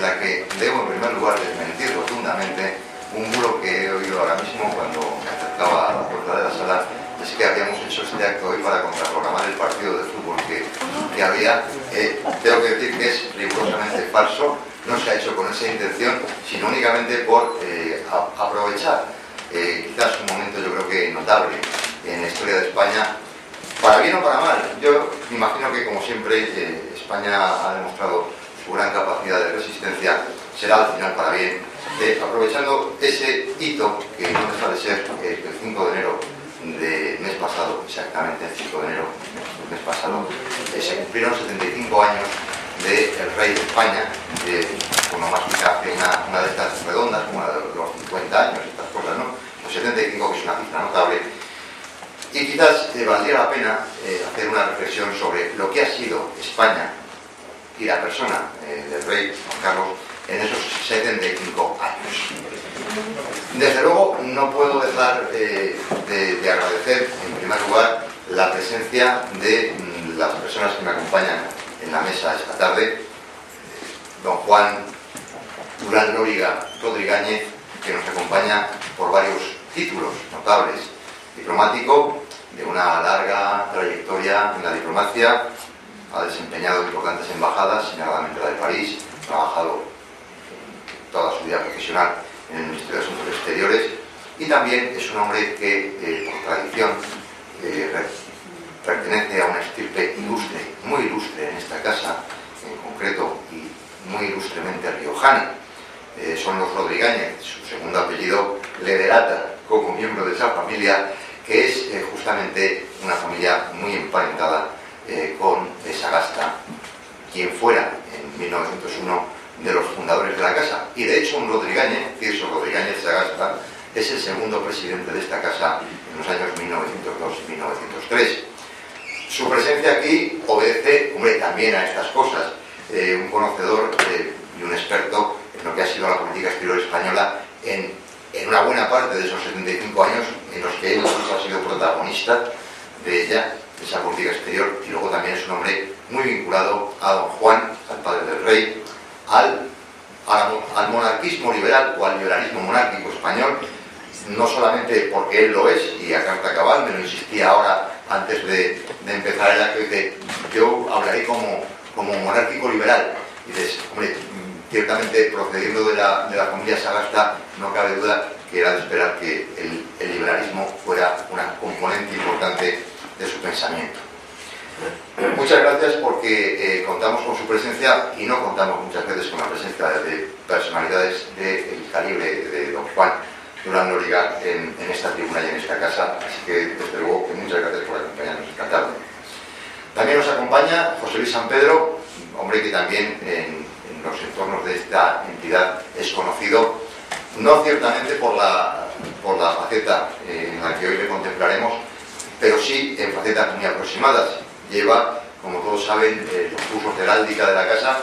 en la que debo en primer lugar desmentir rotundamente un bulo que he oído ahora mismo cuando me acercaba a la puerta de la sala. Es que habíamos hecho este acto hoy para contraprogramar el partido de fútbol que había. Tengo que decir que es rigurosamente falso. No se ha hecho con esa intención, sino únicamente por aprovechar quizás un momento, yo creo que notable en la historia de España, para bien o para mal. Yo me imagino que, como siempre, España ha demostrado su gran capacidad de resistencia. Será al final para bien, aprovechando ese hito que no deja de ser el 5 de enero del mes pasado, exactamente el 5 de enero del mes pasado, se cumplieron 75 años del rey de España. Uno más que hace una de estas redondas, como la de los 50 años, estas cosas, ¿no? Los 75, que es una cifra notable. Y quizás valdría la pena hacer una reflexión sobre lo que ha sido España y la persona del rey Juan Carlos en esos 75 años. Desde luego, no puedo dejar de agradecer, en primer lugar, la presencia de las personas que me acompañan en la mesa esta tarde. Don Juan Durán Lóriga Rodríguez, que nos acompaña por varios títulos notables. Diplomático de una larga trayectoria en la diplomacia, ha desempeñado importantes embajadas, señaladamente la de París, ha trabajado toda su vida profesional en el Ministerio de Asuntos Exteriores, y también es un hombre que, por tradición, pertenece a una estirpe ilustre, muy ilustre en esta casa en concreto, y muy ilustremente riojana. Son los Rodríguez. Su segundo apellido le delata como miembro de esa familia, que es justamente una familia muy emparentada con Sagasta, quien fuera en 1901 de los fundadores de la casa. Y de hecho, un Rodríguez, Tirso Rodríguez Sagasta, es el segundo presidente de esta casa en los años 1902 y 1903. Su presencia aquí obedece, hombre, también a estas cosas. Un conocedor y un experto en lo que ha sido la política exterior española en una buena parte de esos 75 años en los que él incluso ha sido protagonista de ella, de esa política exterior. Y luego también es un hombre muy vinculado a don Juan, al padre del rey, al monarquismo liberal o al liberalismo monárquico español, no solamente porque él lo es, y a carta cabal, me lo insistía ahora antes de empezar el acto, dice: yo hablaré como monárquico liberal. Y dices, hombre, ciertamente procediendo de la familia Sagasta, no cabe duda que era de esperar que el liberalismo fuera una componente importante de su pensamiento. Muchas gracias, porque contamos con su presencia, y no contamos muchas veces con la presencia de personalidades del calibre de don Juan Durán Lóriga en esta tribuna y en esta casa. Así que, desde luego, muchas gracias por acompañarnos esta tarde. También nos acompaña José Luis San Pedro, hombre que también en los entornos de esta entidad es conocido, no ciertamente por la faceta en la que hoy le contemplaremos, pero sí en facetas muy aproximadas. Lleva, como todos saben, los cursos de heráldica de la casa,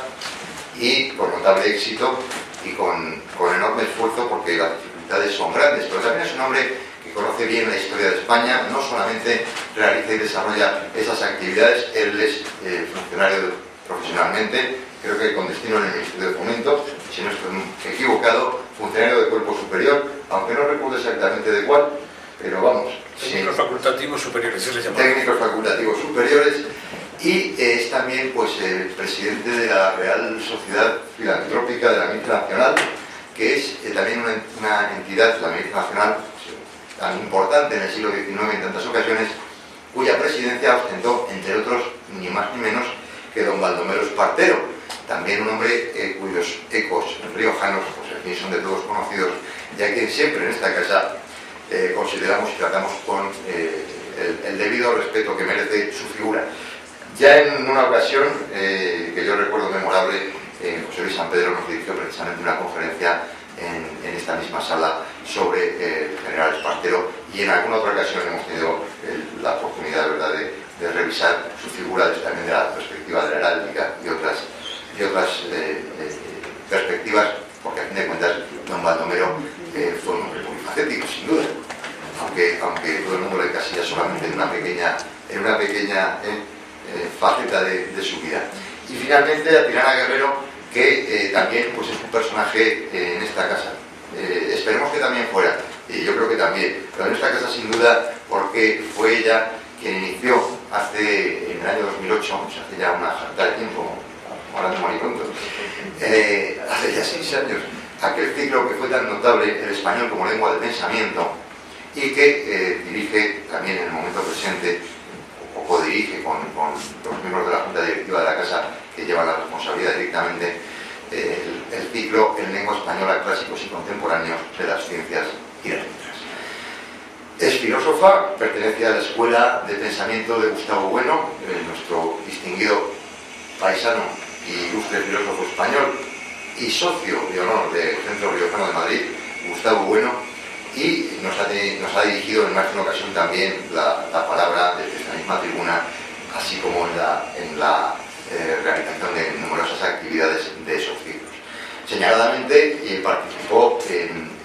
y con notable éxito y con enorme esfuerzo, porque las dificultades son grandes. Pero también es un hombre que conoce bien la historia de España. No solamente realiza y desarrolla esas actividades, él es funcionario profesionalmente, creo que con destino en el Ministerio de Fomento, si no estoy equivocado, funcionario de cuerpo superior, aunque no recuerdo exactamente de cuál, pero vamos. Técnicos facultativos superiores, se les llama. Técnicos facultativos superiores, y es también, pues, el presidente de la Real Sociedad Filantrópica de la Milicia Nacional, que es también una entidad, la Milicia Nacional, tan importante en el siglo XIX en tantas ocasiones, cuya presidencia ostentó, entre otros, ni más ni menos que don Baldomero Espartero, también un hombre cuyos ecos riojanos, pues, en fin, son de todos conocidos, ya que siempre en esta casa consideramos y tratamos con el debido respeto que merece su figura. Ya en una ocasión, que yo recuerdo memorable, José Luis San Pedro nos dirigió precisamente una conferencia en esta misma sala sobre el general Espartero, y en alguna otra ocasión hemos tenido la oportunidad, ¿verdad?, de revisar su figura desde también de la perspectiva de la heráldica y otras perspectivas, porque a fin de cuentas don Baldomero fue un hombre polifacético, sin duda, aunque todo el mundo le encasilla solamente en una pequeña faceta de su vida. Y finalmente a Tirana Guerrero, que también pues, es un personaje en esta casa. Esperemos que también fuera, y yo creo que también, pero en esta casa sin duda, porque fue ella quien inició en el año 2008, o sea, hace ya una jarta de tiempo, ahora mismo ni pronto, hace ya 6 años, aquel ciclo que fue tan notable, el español como lengua de pensamiento, y que dirige también en el momento presente, o codirige con los miembros de la Junta Directiva de la Casa que llevan la responsabilidad directamente, el ciclo en lengua española, clásicos y contemporáneos de las ciencias y las letras. Es filósofa, pertenece a la escuela de pensamiento de Gustavo Bueno, nuestro distinguido paisano y ilustre filósofo español, y socio de honor del Centro Riojano de Madrid, Gustavo Bueno, y nos ha dirigido en más de una ocasión también la palabra desde esta misma tribuna, así como en la realización de numerosas actividades de esos ciclos. Señaladamente participó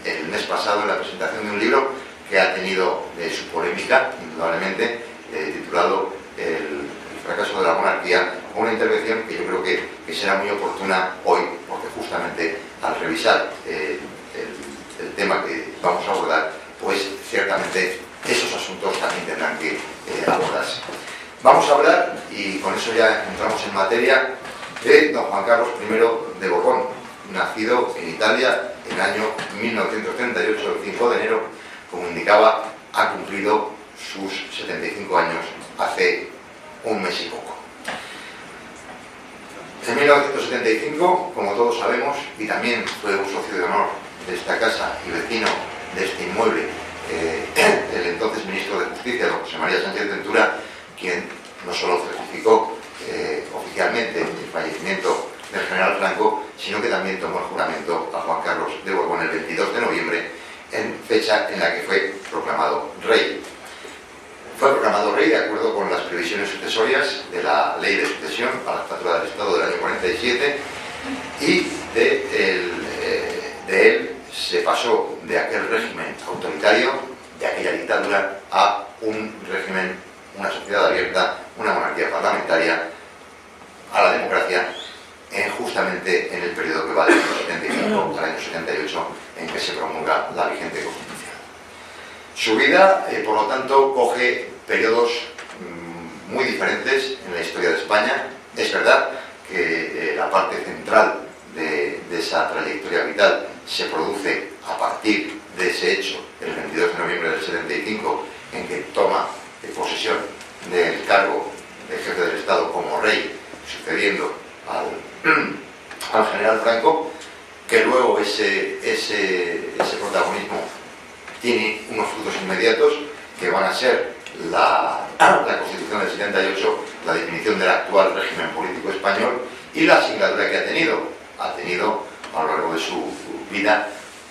el mes pasado en la presentación de un libro que ha tenido su polémica, indudablemente, titulado El fracaso de la monarquía, una intervención que yo creo que será muy oportuna hoy, porque justamente al revisar el tema que vamos a abordar, pues ciertamente esos asuntos también tendrán que abordarse. Vamos a hablar, y con eso ya entramos en materia, de don Juan Carlos I de Borbón, nacido en Italia en el año 1938, el 5 de enero, como indicaba, ha cumplido sus 75 años hace un mes y poco. En 1975, como todos sabemos, y también fue un socio de honor de esta casa y vecino de este inmueble, el entonces ministro de Justicia, don José María Sánchez Ventura, quien no solo certificó oficialmente el fallecimiento del general Franco, sino que también tomó el juramento a Juan Carlos de Borbón el 22 de noviembre, en fecha en la que fue proclamado rey. Fue proclamado rey de acuerdo con las previsiones sucesorias de la Ley de Sucesión a la Jefatura del Estado del año 47, y de él se pasó de aquel régimen autoritario, de aquella dictadura, a un régimen, una sociedad abierta, una monarquía parlamentaria, a la democracia, justamente en el periodo que va del año 75 al año 78, en que se promulga la vigente Constitución. Su vida, por lo tanto, coge periodos muy diferentes en la historia de España. Es verdad que la parte central de esa trayectoria vital se produce a partir de ese hecho, el 22 de noviembre del 75, en que toma posesión del cargo de jefe del Estado como rey, sucediendo al general Franco, que luego ese protagonismo tiene unos frutos inmediatos que van a ser la Constitución del 78, la definición del actual régimen político español y la singladura que ha tenido. Ha tenido a lo largo de su vida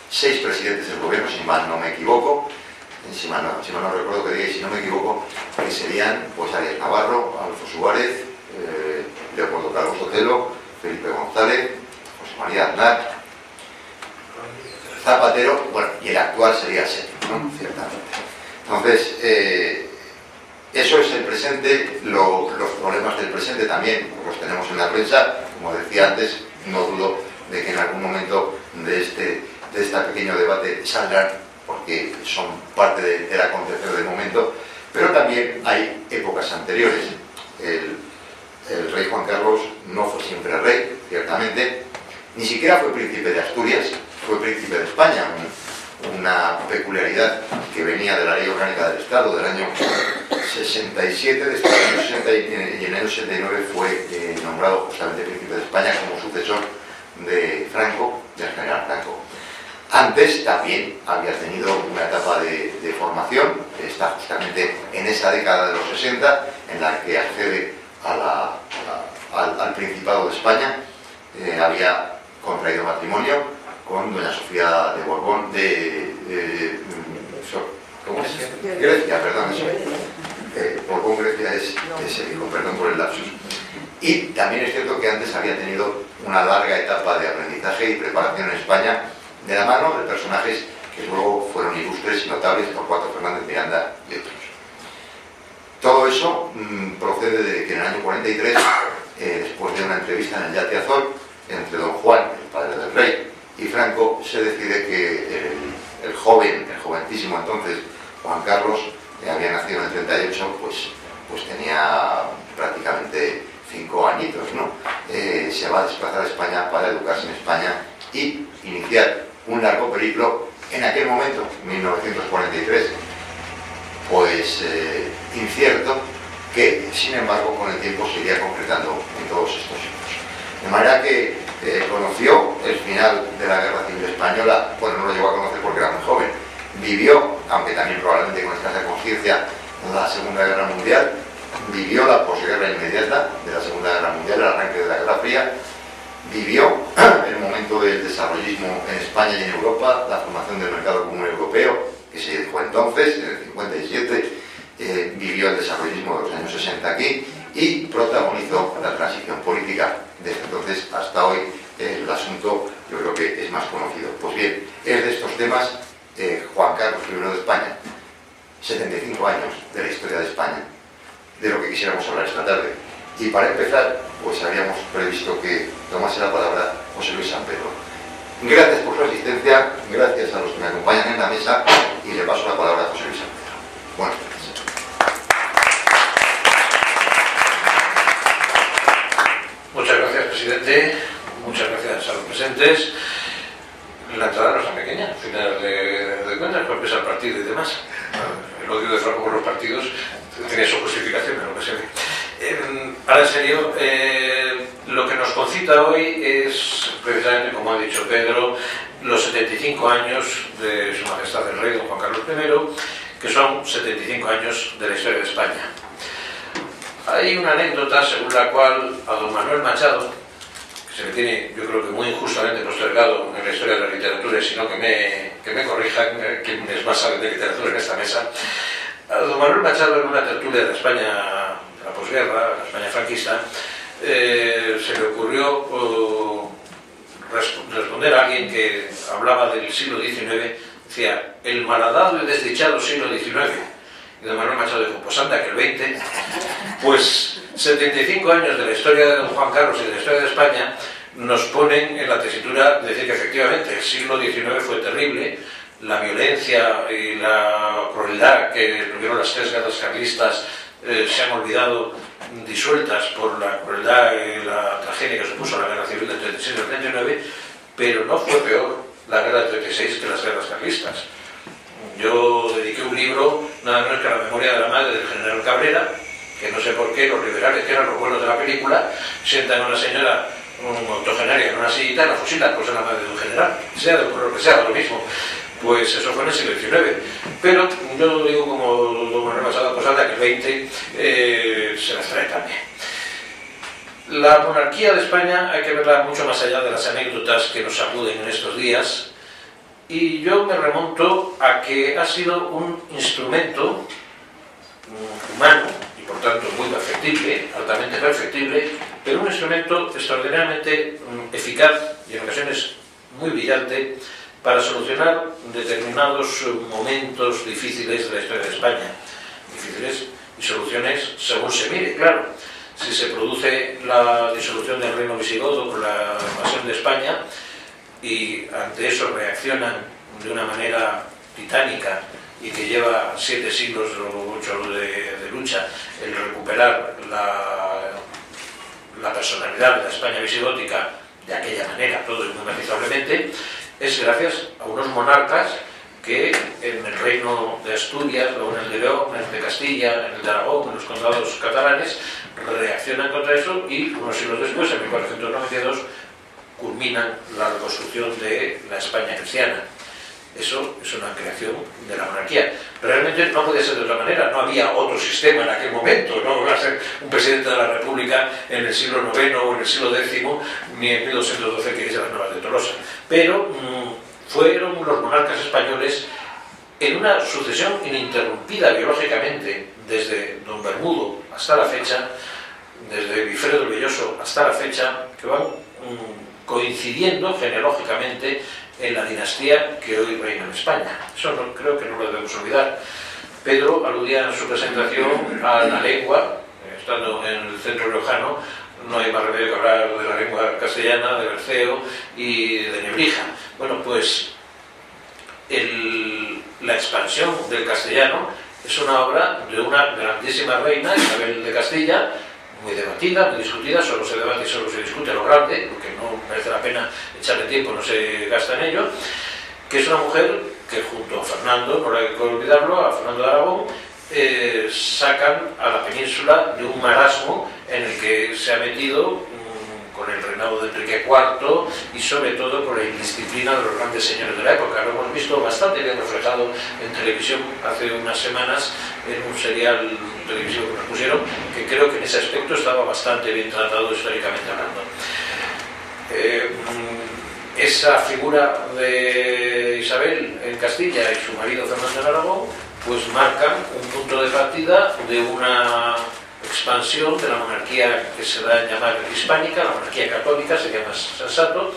6 presidentes del gobierno, si mal no me equivoco, si mal no recuerdo que diga, y si no me equivoco, que serían pues Arias Navarro, Adolfo Suárez, Leopoldo Calvo Sotelo, Felipe González, José María Aznar, Zapatero, bueno, y el actual sería Seti, ¿no? Ciertamente. Entonces, eso es el presente. Los problemas del presente también los tenemos en la prensa. Como decía antes, no dudo de que en algún momento de este pequeño debate saldrán, porque son parte del acontecer del momento, pero también hay épocas anteriores. El rey Juan Carlos no fue siempre rey, ciertamente, ni siquiera fue príncipe de Asturias, fue príncipe de España, una peculiaridad que venía de la Ley Orgánica del Estado del año 67, después del año 60, y en el año 69 fue nombrado justamente príncipe de España como sucesor de Franco, del general Franco. Antes también había tenido una etapa de formación, que está justamente en esa década de los 60, en la que accede al Principado de España. Había contraído matrimonio con doña Sofía de Borbón, ¿cómo es? Grecia, perdón, eso. Borbón Grecia es el hijo, perdón por el lapsus. Y también es cierto que antes había tenido una larga etapa de aprendizaje y preparación en España, de la mano de personajes que luego fueron ilustres y notables, Torcuato Fernández Miranda y otros. Todo eso procede de que en el año 43, después de una entrevista en el Yate Azul, entre don Juan, el padre del rey, y Franco, se decide que el joventísimo entonces, Juan Carlos, que había nacido en el 38, pues tenía prácticamente 5 añitos, ¿no? Se va a desplazar a España para educarse en España y iniciar un largo periplo en aquel momento, 1943, pues incierto, que sin embargo con el tiempo se iría concretando en todos estos hechos. De manera que conoció el final de la Guerra Civil Española, bueno, no lo llegó a conocer porque era muy joven, vivió, aunque también probablemente con escasa conciencia, la Segunda Guerra Mundial, vivió la posguerra inmediata de la Segunda Guerra Mundial, el arranque de la Guerra Fría, vivió el momento del desarrollismo en España y en Europa, la formación del mercado común europeo, que se dejó entonces, en el 57, vivió el desarrollismo de los años 60 aquí y protagonizó la transición política. Desde entonces hasta hoy el asunto yo creo que es más conocido. Pues bien, es de estos temas Juan Carlos I de España, 75 años de la historia de España, de lo que quisiéramos hablar esta tarde. Y para empezar, pues habíamos previsto que tomase la palabra José Luis San Pedro. Gracias por su asistencia, gracias a los que me acompañan en la mesa y le paso la palabra a José Luis San Pedro. Buenas tardes. Muchas gracias, presidente. Muchas gracias a los presentes. La entrada no es tan pequeña, al final de cuentas, porque es al partido y demás. El odio de Franco por los partidos tiene su justificación en lo que se ve. Ahora en serio, lo que nos concita hoy es precisamente, como ha dicho Pedro, los 75 años de Su Majestad el Rey don Juan Carlos I, que son 75 años de la historia de España. Hay una anécdota según la cual a don Manuel Machado, que se le tiene, yo creo que muy injustamente postergado en la historia de la literatura, y si no que me corrijan quien es más sabe de literatura en esta mesa, a don Manuel Machado en una tertulia de España, de la posguerra, la España franquista, se le ocurrió responder a alguien que hablaba del siglo XIX, decía, el malhadado y desdichado siglo XIX. Y don Manuel Machado dijo, pues anda que el 20, pues 75 años de la historia de don Juan Carlos y de la historia de España nos ponen en la tesitura de decir que efectivamente el siglo XIX fue terrible, la violencia y la crueldad que tuvieron las 3 guerras carlistas se han olvidado disueltas por la crueldad y la tragedia que supuso la guerra civil del 36 y del 39, pero no fue peor la guerra del 36 que las guerras carlistas. Yo dediqué un libro, nada menos que a la memoria de la madre del general Cabrera, que no sé por qué los liberales, que eran los buenos de la película, sientan a una señora octogenaria en una sillita y la fusilan por ser la madre de un general, sea de lo que sea, lo mismo. Pues eso fue en el siglo XIX. Pero yo digo, como don Manuel Machado, pues anda que el 20 se las trae también. La monarquía de España hay que verla mucho más allá de las anécdotas que nos acuden en estos días. Y yo me remonto a que ha sido un instrumento humano y por tanto muy perfectible, altamente perfectible, pero un instrumento extraordinariamente eficaz y en ocasiones muy brillante para solucionar determinados momentos difíciles de la historia de España. Difíciles y soluciones según se mire, claro. Si se produce la disolución del reino visigodo por la invasión de España, y ante eso reaccionan de una manera titánica y que lleva 7 siglos o 8 de lucha el recuperar la personalidad de la España visigótica de aquella manera, todo inmatizablemente, es gracias a unos monarcas que en el reino de Asturias, luego en el de León, en el de Castilla, en el de Aragón, en los condados catalanes, reaccionan contra eso y unos siglos después, en 1492, culminan la reconstrucción de la España cristiana. Eso es una creación de la monarquía. Realmente no podía ser de otra manera, no había otro sistema en aquel momento, no iba a ser un presidente de la República en el siglo IX o en el siglo X, ni en 1212 que dice las Nuevas de Tolosa. Pero fueron los monarcas españoles en una sucesión ininterrumpida biológicamente, desde don Bermudo hasta la fecha, desde Bifredo el Belloso hasta la fecha, que van coincidiendo genealógicamente en la dinastía que hoy reina en España. Eso creo que no lo debemos olvidar. Pedro aludía en su presentación a la lengua, estando en el centro riojano, no hay más remedio que hablar de la lengua castellana, de Berceo y de Nebrija. Bueno, pues la expansión del castellano es una obra de una grandísima reina, Isabel de Castilla, muy debatida, muy discutida, solo se debate y solo se discute lo grande, porque no merece la pena echarle tiempo, no se gasta en ello, que es una mujer que junto a Fernando, no hay que olvidarlo, a Fernando de Aragón, sacan a la península de un marasmo en el que se ha metido con el reinado de Enrique IV y sobre todo con la indisciplina de los grandes señores de la época. Lo hemos visto bastante bien reflejado en televisión hace unas semanas en un serial televisivo que nos pusieron, que creo que en ese aspecto estaba bastante bien tratado históricamente hablando. Esa figura de Isabel en Castilla y su marido Fernando de Aragón pues marcan un punto de partida de una expansión de la monarquía que se da a llamar hispánica, la monarquía católica, sería más sensato.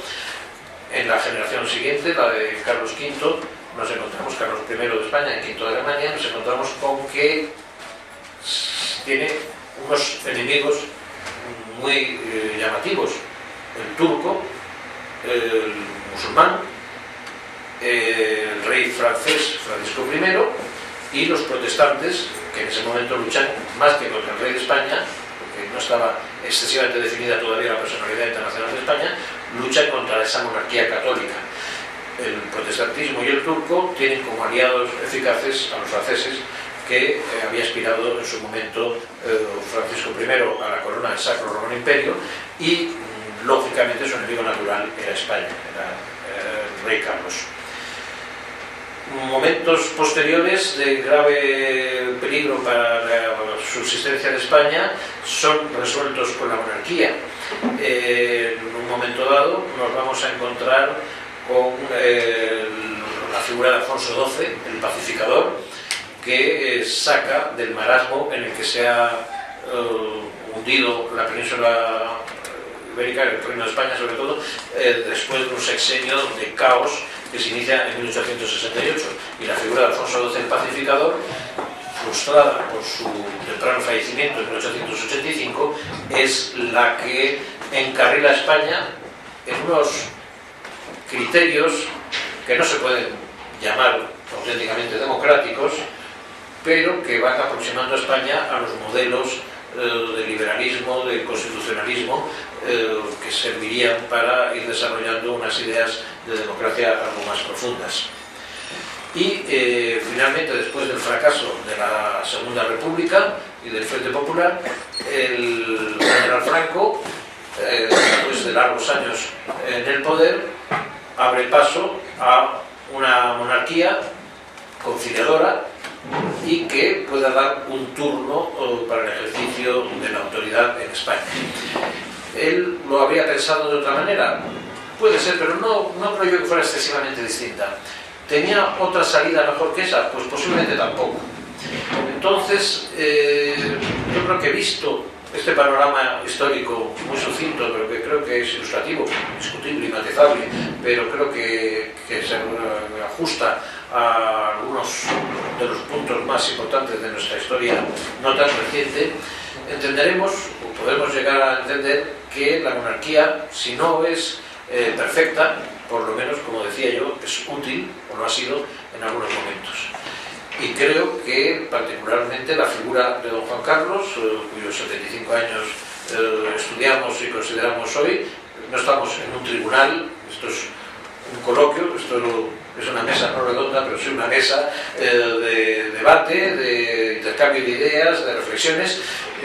En la generación siguiente, la de Carlos V, nos encontramos, Carlos I de España y V de Alemania, nos encontramos con que tiene unos enemigos muy llamativos: el turco, el musulmán, el rey francés Francisco I y los protestantes, que en ese momento luchan más que contra el rey de España, porque no estaba excesivamente definida todavía la personalidad internacional de España, luchan contra esa monarquía católica. El protestantismo y el turco tienen como aliados eficaces a los franceses, que había aspirado en su momento Francisco I a la corona del Sacro Romano Imperio, y lógicamente su enemigo natural era España, era el rey Carlos. Momentos posteriores de grave peligro para la subsistencia de España son resueltos con la monarquía. En un momento dado nos vamos a encontrar con la figura de Alfonso XII, el pacificador, que saca del marasmo en el que se ha hundido la península ibérica, el Reino de España sobre todo, después de un sexenio de caos que se inicia en 1868, y la figura de Alfonso XII el pacificador, frustrada por su temprano fallecimiento en 1885, es la que encarrila a España en unos criterios que no se pueden llamar auténticamente democráticos, pero que van aproximando a España a los modelos de liberalismo, de constitucionalismo, que servirían para ir desarrollando unas ideas de democracia algo más profundas. Y finalmente, después del fracaso de la Segunda República y del Frente Popular, el general Franco, después de largos años en el poder, abre paso a una monarquía conciliadora y que pueda dar un turno para el ejercicio de la autoridad en España. ¿Él lo habría pensado de otra manera? Puede ser, pero no creo yo que fuera excesivamente distinta. ¿Tenía otra salida mejor que esa? Pues posiblemente tampoco. Entonces, yo creo que, visto este panorama histórico muy sucinto, pero que creo que es ilustrativo, discutible y matizable, pero creo que se ajusta a algunos de los puntos más importantes de nuestra historia no tan reciente, entenderemos, o podemos llegar a entender, que la monarquía, si no es perfecta, por lo menos, como decía yo, es útil, o lo ha sido en algunos momentos. Y creo que particularmente la figura de don Juan Carlos, cuyos 75 años estudiamos y consideramos hoy, no estamos en un tribunal, esto es un coloquio, esto es una mesa no redonda, pero sí una mesa de debate, de intercambio de ideas, de reflexiones.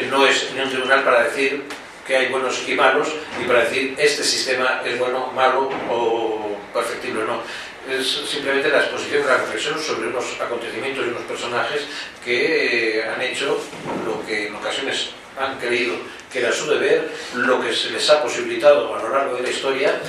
No es ni un tribunal para decir que hay buenos y malos, y para decir este sistema es bueno, malo o perfectible o no. Es simplemente la exposición de la reflexión sobre unos acontecimientos y unos personajes que han hecho lo que en ocasiones han creído que era su deber, lo que se les ha posibilitado a lo largo de la historia,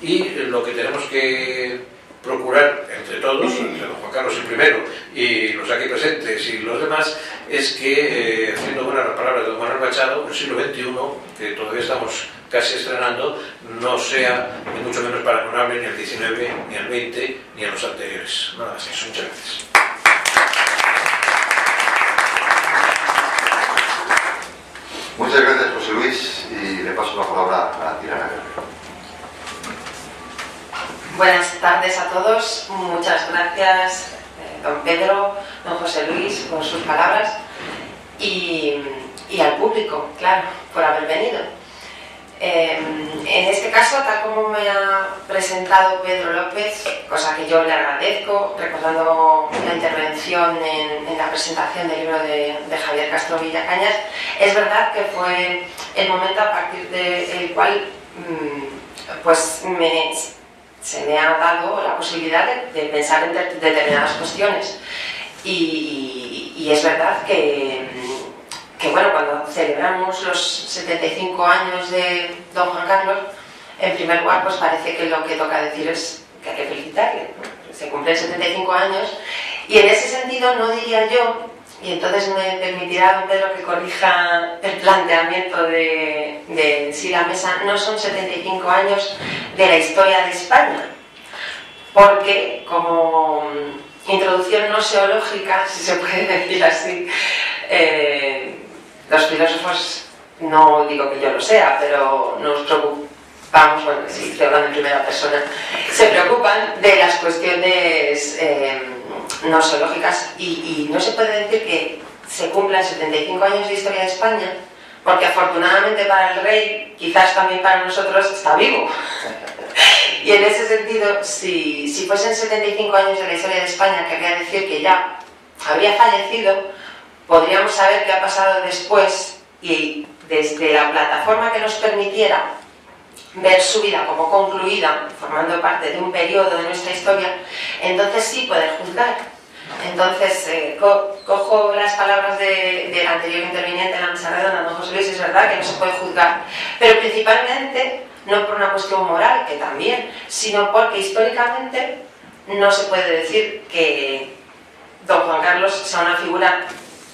y lo que tenemos que procurar entre todos, entre don Juan Carlos el primero y los aquí presentes y los demás, es que, haciendo buenas las palabras de don Manuel Machado, el siglo XXI, que todavía estamos casi estrenando, no sea ni mucho menos paragonable ni al XIX, ni al XX, ni a los anteriores. Nada más, eso. Muchas gracias. Muchas gracias, José Luis, y le Buenas tardes a todos. Muchas gracias, don Pedro, don José Luis, por sus palabras y al público, claro, por haber venido. En este caso, tal como me ha presentado Pedro López, cosa que yo le agradezco, recordando la intervención en la presentación del libro de Javier Castro Villacañas, es verdad que fue el momento a partir del cual pues se me ha dado la posibilidad de pensar en determinadas cuestiones. Y es verdad que bueno, cuando celebramos los 75 años de don Juan Carlos, en primer lugar, pues parece que lo que toca decir es que hay que felicitarle, ¿no? Se cumplen 75 años, y en ese sentido no diría yo, y entonces me permitirá don Pedro que corrija el planteamiento de sí la mesa, no son 75 años de la historia de España, porque como introducción noseológica, si se puede decir así, los filósofos, no digo que yo lo sea, pero nos preocupamos, bueno, sí, estoy hablando en primera persona, se preocupan de las cuestiones noseológicas y no se puede decir que se cumplan 75 años de historia de España, porque afortunadamente para el rey, quizás también para nosotros, está vivo. Y en ese sentido, si fuesen 75 años de la historia de España, querría decir que ya habría fallecido, podríamos saber qué ha pasado después y desde la plataforma que nos permitiera ver su vida como concluida, formando parte de un periodo de nuestra historia, entonces sí poder juzgar. Entonces, cojo las palabras del anterior interviniente en la mesa redonda, don José Luis, es verdad que no se puede juzgar, pero principalmente no por una cuestión moral, que también, sino porque históricamente no se puede decir que don Juan Carlos sea una figura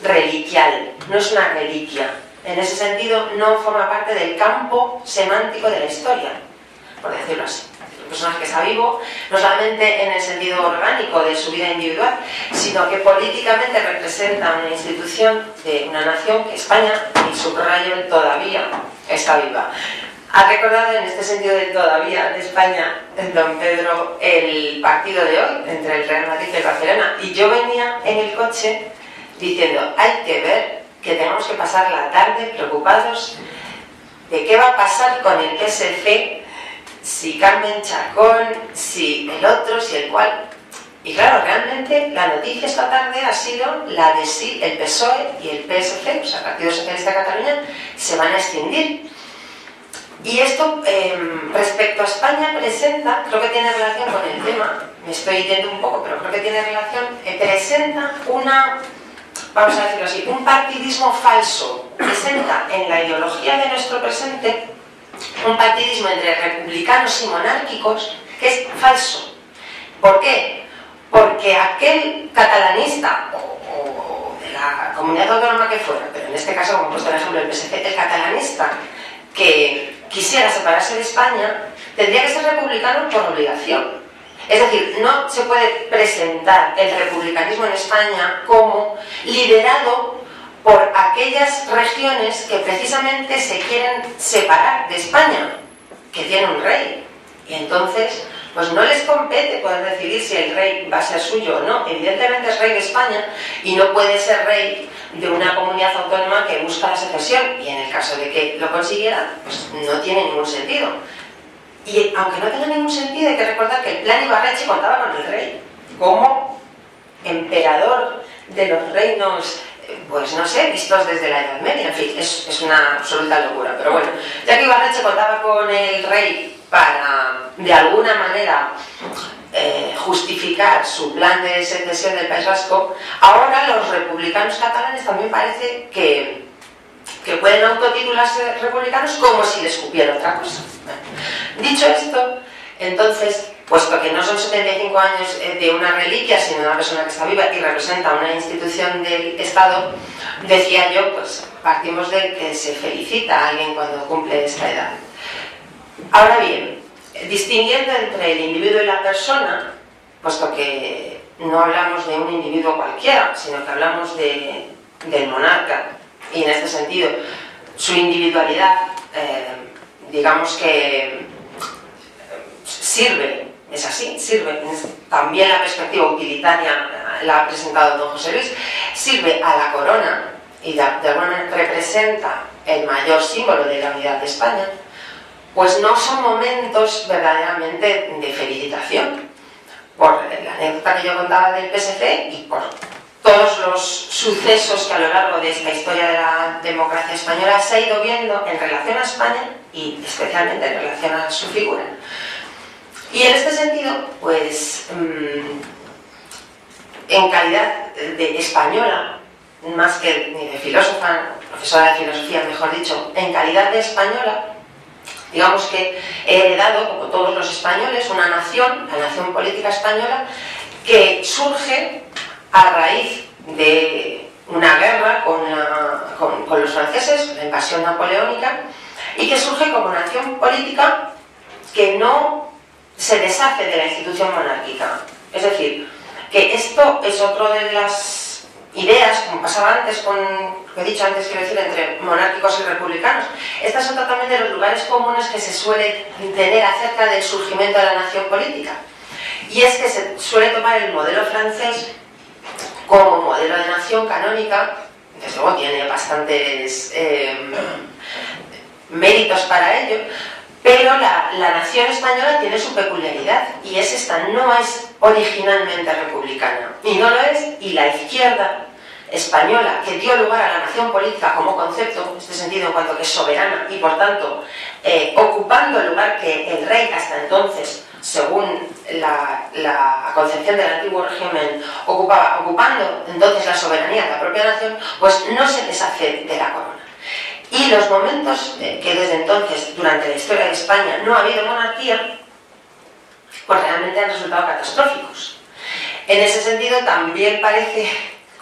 reliquial, no es una reliquia. En ese sentido, no forma parte del campo semántico de la historia, por decirlo así. Es un personaje que está vivo, no solamente en el sentido orgánico de su vida individual, sino que políticamente representa una institución de una nación que España, y subrayo, todavía está viva. Ha recordado en este sentido de todavía de España, don Pedro, el partido de hoy entre el Real Madrid y el Barcelona, y yo venía en el coche diciendo, hay que ver que tenemos que pasar la tarde preocupados de qué va a pasar con el PSC, si Carmen Chacón, si el otro, si el cual. Y claro, realmente la noticia esta tarde ha sido la de si el PSOE y el PSC, o sea, el Partido Socialista de Cataluña, se van a extinguir. Y esto, respecto a España, presenta, creo que tiene relación con el tema, me estoy yendo un poco, pero creo que tiene relación, presenta vamos a decirlo así, un partidismo falso. Presenta en la ideología de nuestro presente un partidismo entre republicanos y monárquicos que es falso. ¿Por qué? Porque aquel catalanista o de la comunidad autónoma que fuera, pero en este caso, como he puesto el ejemplo del PSC, el catalanista que quisiera separarse de España tendría que ser republicano por obligación. Es decir, no se puede presentar el republicanismo en España como liderado por aquellas regiones que precisamente se quieren separar de España, que tiene un rey. Y entonces, pues no les compete poder decidir si el rey va a ser suyo o no. Evidentemente es rey de España y no puede ser rey de una comunidad autónoma que busca la secesión. Y en el caso de que lo consiguiera, pues no tiene ningún sentido. Y aunque no tenga ningún sentido, hay que recordar que el plan Ibarretxe contaba con el rey como emperador de los reinos, pues no sé, vistos desde la Edad Media. En fin, es una absoluta locura. Pero bueno, ya que Ibarretxe contaba con el rey para, de alguna manera, justificar su plan de secesión del País Vasco, ahora los republicanos catalanes también parece que pueden autotitularse republicanos como si les cupiera otra cosa. Dicho esto, entonces, puesto que no son 75 años de una reliquia, sino de una persona que está viva y representa una institución del Estado, decía yo, pues partimos de que se felicita a alguien cuando cumple esta edad. Ahora bien, distinguiendo entre el individuo y la persona, puesto que no hablamos de un individuo cualquiera, sino que hablamos del monarca, y en este sentido su individualidad, digamos que sirve es así, sirve, también la perspectiva utilitaria la ha presentado don José Luis, sirve a la corona y de alguna manera representa el mayor símbolo de la unidad de España, pues no son momentos verdaderamente de felicitación. Por la anécdota que yo contaba del PSC y por todos los sucesos que a lo largo de esta historia de la democracia española se ha ido viendo en relación a España y especialmente en relación a su figura. Y en este sentido, pues, en calidad de española, más que ni de filósofa, profesora de filosofía, mejor dicho, en calidad de española, digamos que he heredado, como todos los españoles, una nación, la nación política española, que surge a raíz de una guerra con los franceses, la invasión napoleónica, y que surge como nación política que no se deshace de la institución monárquica. Es decir, que esto es otro de las ideas, como pasaba antes con, lo que he dicho antes, quiero decir, entre monárquicos y republicanos. Esta es otra también de los lugares comunes que se suele tener acerca del surgimiento de la nación política. Y es que se suele tomar el modelo francés como modelo de nación canónica, desde luego tiene bastantes méritos para ello, pero la nación española tiene su peculiaridad y es esta, no es originalmente republicana, y no lo es, y la izquierda española, que dio lugar a la nación política como concepto, en este sentido en cuanto que es soberana y por tanto ocupando el lugar que el rey hasta entonces, según la concepción del antiguo régimen, ocupando entonces la soberanía de la propia nación, pues no se deshace de la corona. Y los momentos que desde entonces, durante la historia de España, no ha habido monarquía, pues realmente han resultado catastróficos. En ese sentido también parece,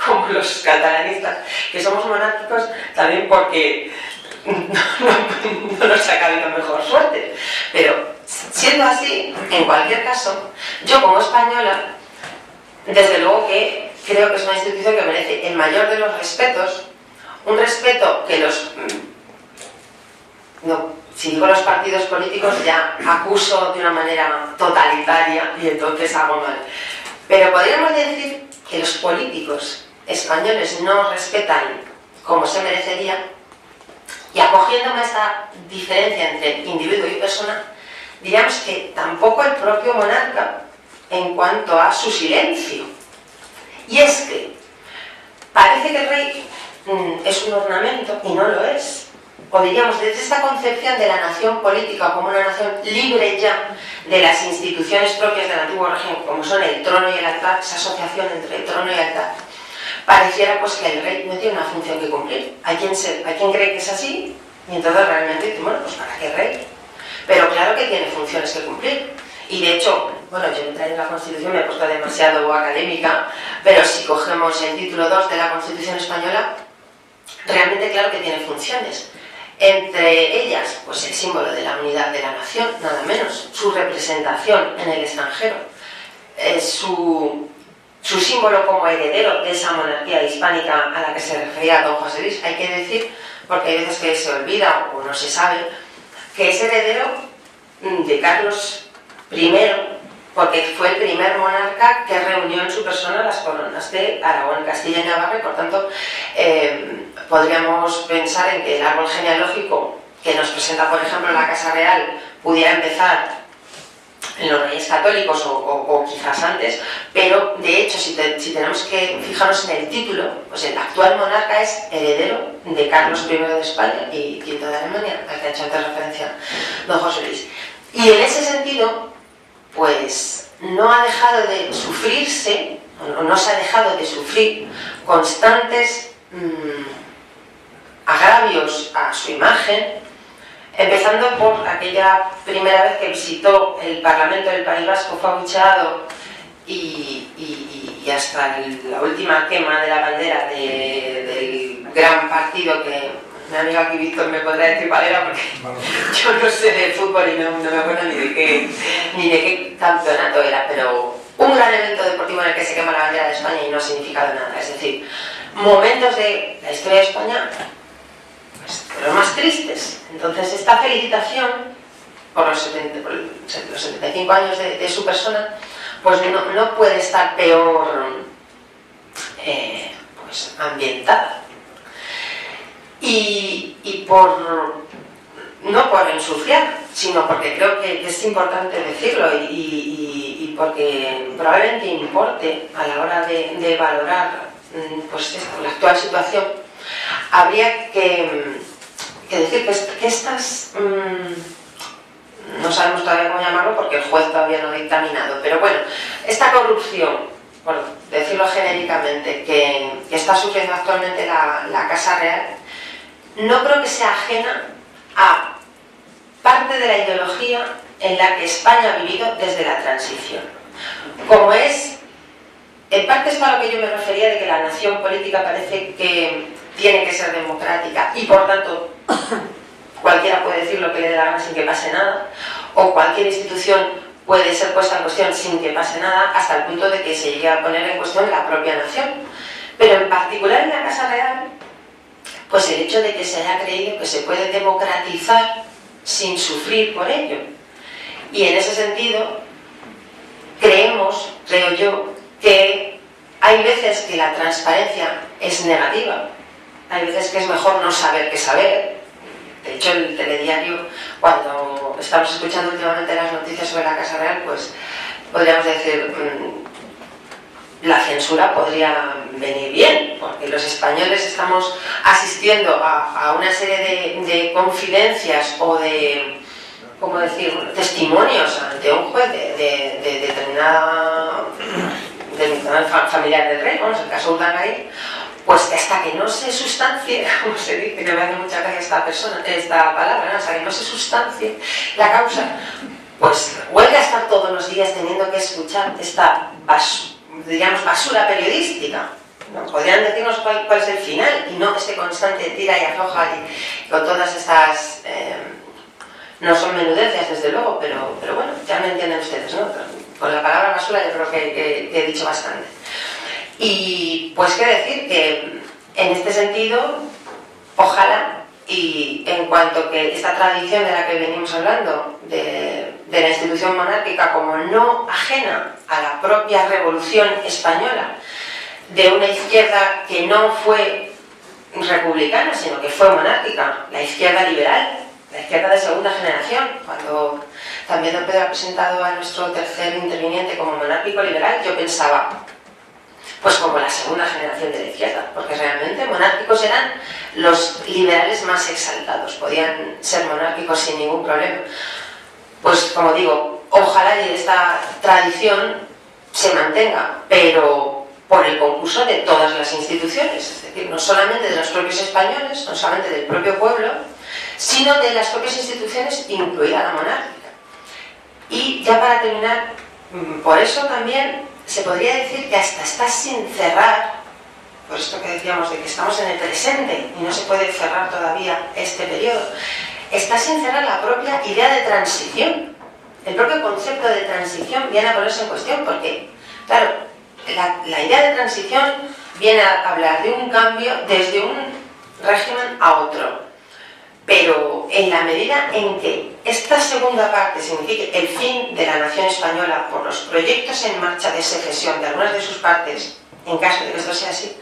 como los catalanistas, que somos monárquicos también porque no nos ha cabido mejor suerte. Pero siendo así, en cualquier caso, yo como española, desde luego que creo que es una institución que merece el mayor de los respetos, un respeto que los... No, si digo los partidos políticos ya acuso de una manera totalitaria y entonces hago mal. Pero podríamos decir que los políticos españoles no respetan como se merecería, y acogiéndome a esta diferencia entre individuo y persona, diríamos que tampoco el propio monarca en cuanto a su silencio. Y es que parece que el rey es un ornamento y no lo es. O diríamos, desde esta concepción de la nación política como una nación libre ya de las instituciones propias del antiguo régimen, como son el trono y el altar, esa asociación entre el trono y el altar, pareciera pues que el rey no tiene una función que cumplir. Hay quien cree que es así, y entonces realmente dice, bueno, pues ¿para qué rey? Pero claro que tiene funciones que cumplir. Y de hecho, bueno, yo entré en la Constitución, me he puesto demasiado académica, pero si cogemos el título 2 de la Constitución española, realmente claro que tiene funciones. Entre ellas, pues el símbolo de la unidad de la nación, nada menos, su representación en el extranjero, su símbolo como heredero de esa monarquía hispánica a la que se refería don José Luis. Hay que decir, porque hay veces que se olvida o no se sabe, que es heredero de Carlos I, porque fue el primer monarca que reunió en su persona las coronas de Aragón, Castilla y Navarra, y por tanto podríamos pensar en que el árbol genealógico que nos presenta, por ejemplo, la Casa Real pudiera empezar en los Reyes Católicos o quizás antes, pero de hecho si tenemos que fijarnos en el título, pues el actual monarca es heredero de Carlos I de España y V de Alemania, al que ha hecho antes referencia don José Luis. Y en ese sentido, pues no ha dejado de sufrirse, o no se ha dejado de sufrir constantes agravios a su imagen, empezando por aquella primera vez que visitó el Parlamento del País Vasco, fue abucheado y hasta la última quema de la bandera del gran partido que mi amigo aquí Víctor me podrá decir cuál era, porque yo no sé de fútbol y no me acuerdo ni de qué campeonato era, pero un gran evento deportivo en el que se quema la bandera de España y no ha significado nada. Es decir, momentos de la historia de España, pues, los más tristes. Entonces esta felicitación por los 75 años de su persona, pues no puede estar peor pues ambientada. Y no por ensuciar, sino porque creo que es importante decirlo y porque probablemente importe a la hora de valorar pues la actual situación. Habría que decir que estas, no sabemos todavía cómo llamarlo porque el juez todavía no ha dictaminado, pero bueno, esta corrupción, por decirlo genéricamente, que está sufriendo actualmente la Casa Real, no creo que sea ajena a parte de la ideología en la que España ha vivido desde la transición. Como es, en parte es a lo que yo me refería de que la nación política parece que tiene que ser democrática y por tanto cualquiera puede decir lo que le dé la gana sin que pase nada, o cualquier institución puede ser puesta en cuestión sin que pase nada, hasta el punto de que se llegue a poner en cuestión la propia nación. Pero en particular en la Casa Real, pues el hecho de que se haya creído que se puede democratizar sin sufrir por ello. Y en ese sentido, creo yo, que hay veces que la transparencia es negativa, hay veces que es mejor no saber que saber. De hecho, el telediario, cuando estamos escuchando últimamente las noticias sobre la Casa Real, pues podríamos decir, la censura podría venir bien, porque los españoles estamos asistiendo a una serie de confidencias o de, ¿cómo decir?, testimonios ante un juez de determinada familiar del rey, vamos, el caso Urdangarín, pues que hasta que no se sustancie, como se dice, que me hace mucha gracia esta palabra, ¿no? Hasta que no se sustancie la causa, pues huelga a estar todos los días teniendo que escuchar esta basura periodística, ¿no? Podrían decirnos cuál es el final y no este constante tira y afloja y con todas estas no son menudencias desde luego, pero bueno, ya me entienden ustedes, ¿no? Con la palabra basura yo creo que he dicho bastante. Y pues qué decir, que en este sentido ojalá, y en cuanto que esta tradición de la que venimos hablando de la institución monárquica como no ajena a la propia revolución española, de una izquierda que no fue republicana sino que fue monárquica, la izquierda liberal, la izquierda de segunda generación, cuando también don Pedro ha presentado a nuestro tercer interviniente como monárquico liberal, yo pensaba, pues como la segunda generación de la izquierda, porque realmente monárquicos eran los liberales más exaltados, podían ser monárquicos sin ningún problema. Pues como digo, ojalá y esta tradición se mantenga, pero por el concurso de todas las instituciones, es decir, no solamente de los propios españoles, no solamente del propio pueblo, sino de las propias instituciones, incluida la monárquica. Y ya para terminar, por eso también se podría decir que hasta está sin cerrar, por esto que decíamos de que estamos en el presente y no se puede cerrar todavía este periodo, está sin cerrar la propia idea de transición. El propio concepto de transición viene a ponerse en cuestión porque, claro, la idea de transición viene a hablar de un cambio desde un régimen a otro. Pero en la medida en que esta segunda parte signifique el fin de la nación española por los proyectos en marcha de secesión de algunas de sus partes, en caso de que esto sea así,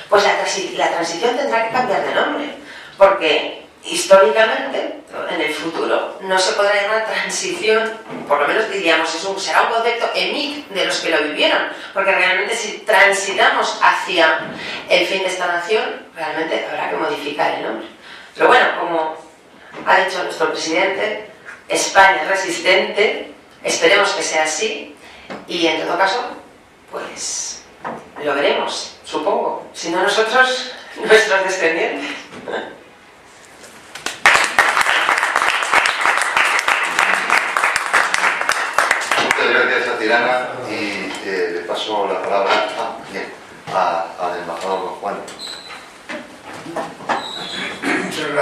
pues la transición tendrá que cambiar de nombre, porque históricamente, en el futuro, no se podrá llamar transición, por lo menos diríamos, será un concepto emic de los que lo vivieron, porque realmente si transitamos hacia el fin de esta nación, realmente habrá que modificar el nombre. Pero bueno, como ha dicho nuestro presidente, España es resistente, esperemos que sea así, y en todo caso, pues lo veremos, supongo, si no nosotros, nuestros descendientes. Muchas gracias a Tirana y le paso la palabra al embajador Juan. Muchas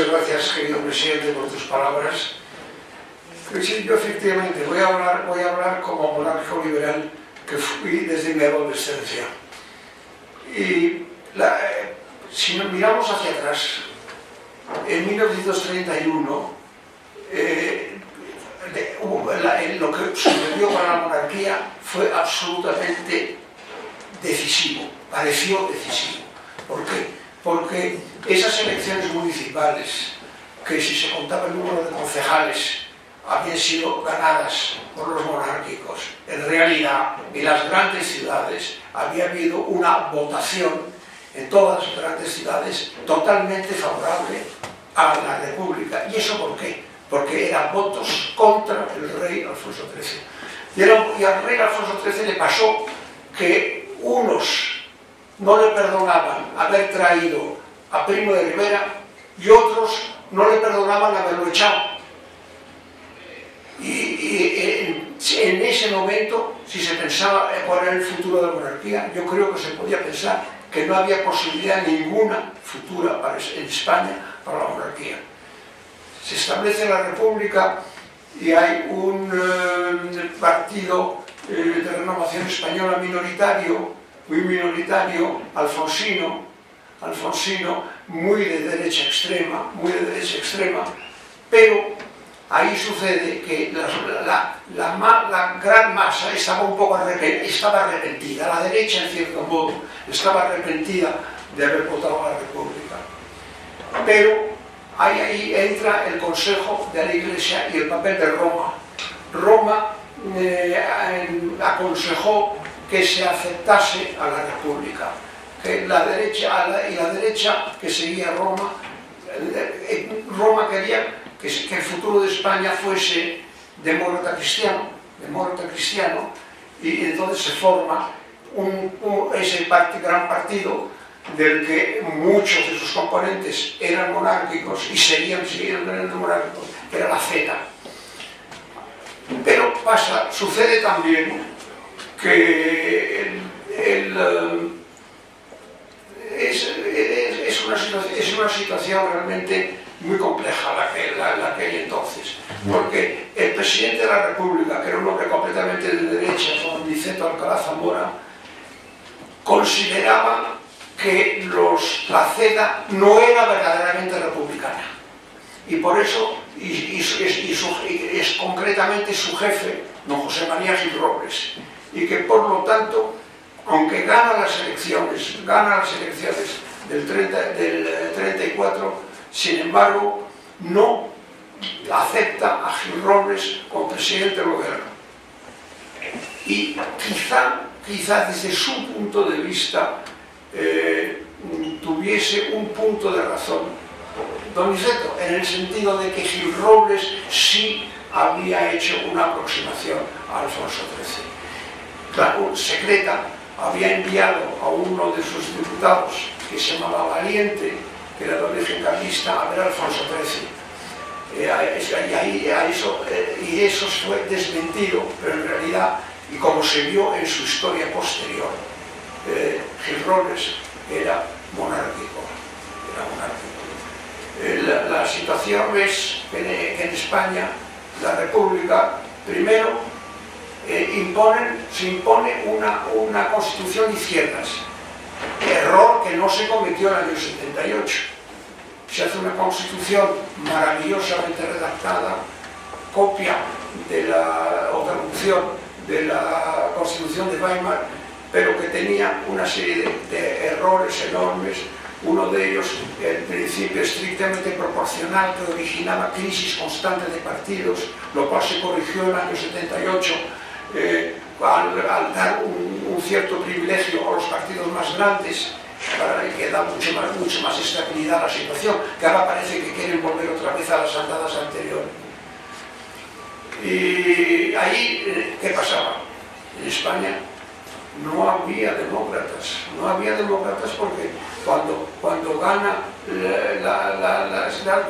gracias, querido presidente, por tus palabras. Pues sí, yo efectivamente voy a hablar como monárquico liberal que fui desde mi adolescencia. Y si nos miramos hacia atrás, en 1931, lo que sucedió con la monarquía fue absolutamente decisivo, pareció decisivo. ¿Por qué? Porque esas elecciones municipales, que si se contaba el número de concejales, habían sido ganadas por los monárquicos. En realidad, en las grandes ciudades había habido una votación en todas las grandes ciudades totalmente favorable a la República. ¿Y eso por qué? Porque eran votos contra el rey Alfonso XIII. Y al rey Alfonso XIII le pasó que unos no le perdonaban haber traído a Primo de Rivera y otros no le perdonaban haberlo echado. Y en ese momento, si se pensaba cuál era el futuro de la monarquía, yo creo que se podía pensar que no había posibilidad ninguna futura en España para la monarquía. Se establece la República y hay un partido de renovación española minoritario, muy minoritario, Alfonsino, muy de derecha extrema, pero ahí sucede que la gran masa estaba arrepentida, la derecha en cierto modo estaba arrepentida de haber votado a la República. Pero ahí entra el Consejo de la Iglesia y el papel de Roma. Roma aconsejó que se aceptase a la República, que la derecha que seguía Roma quería que el futuro de España fuese demócrata cristiano, y entonces se forma ese gran partido del que muchos de sus componentes eran monárquicos y seguían siendo monárquicos, que era la ZETA. Pero sucede también que es una situación realmente muy compleja la que hay entonces, porque el presidente de la República, que era un hombre completamente de derecha, Juan Vicente Alcalá Zamora, consideraba que la CEDA no era verdaderamente republicana, y por eso es concretamente su jefe, don José María Gil Robles, y que por lo tanto, aunque gana las elecciones del 34, sin embargo, no acepta a Gil Robles como presidente del gobierno. Y quizá desde su punto de vista tuviese un punto de razón don Niceto, en el sentido de que Gil Robles sí había hecho una aproximación a Alfonso XIII. Claro, secreta, había enviado a uno de sus diputados, que se llamaba Valiente, que era de origen carlista, a ver a Alfonso XIII. Y eso fue desmentido, pero en realidad, y como se vio en su historia posterior, Gil Robles era monárquico. La situación es que en España la República, primero, se impone una constitución de izquierdas, error que no se cometió en el año 78. Se hace una constitución maravillosamente redactada, copia o traducción de la Constitución de Weimar, pero que tenía una serie de errores enormes. Uno de ellos, el principio estrictamente proporcional, que originaba crisis constantes de partidos, lo cual se corrigió en el año 78 al dar un cierto privilegio a los partidos más grandes, para que da mucho más estabilidad a la situación, que ahora parece que quieren volver otra vez a las andadas anteriores. Y ahí, ¿qué pasaba? En España no había demócratas porque cuando gana el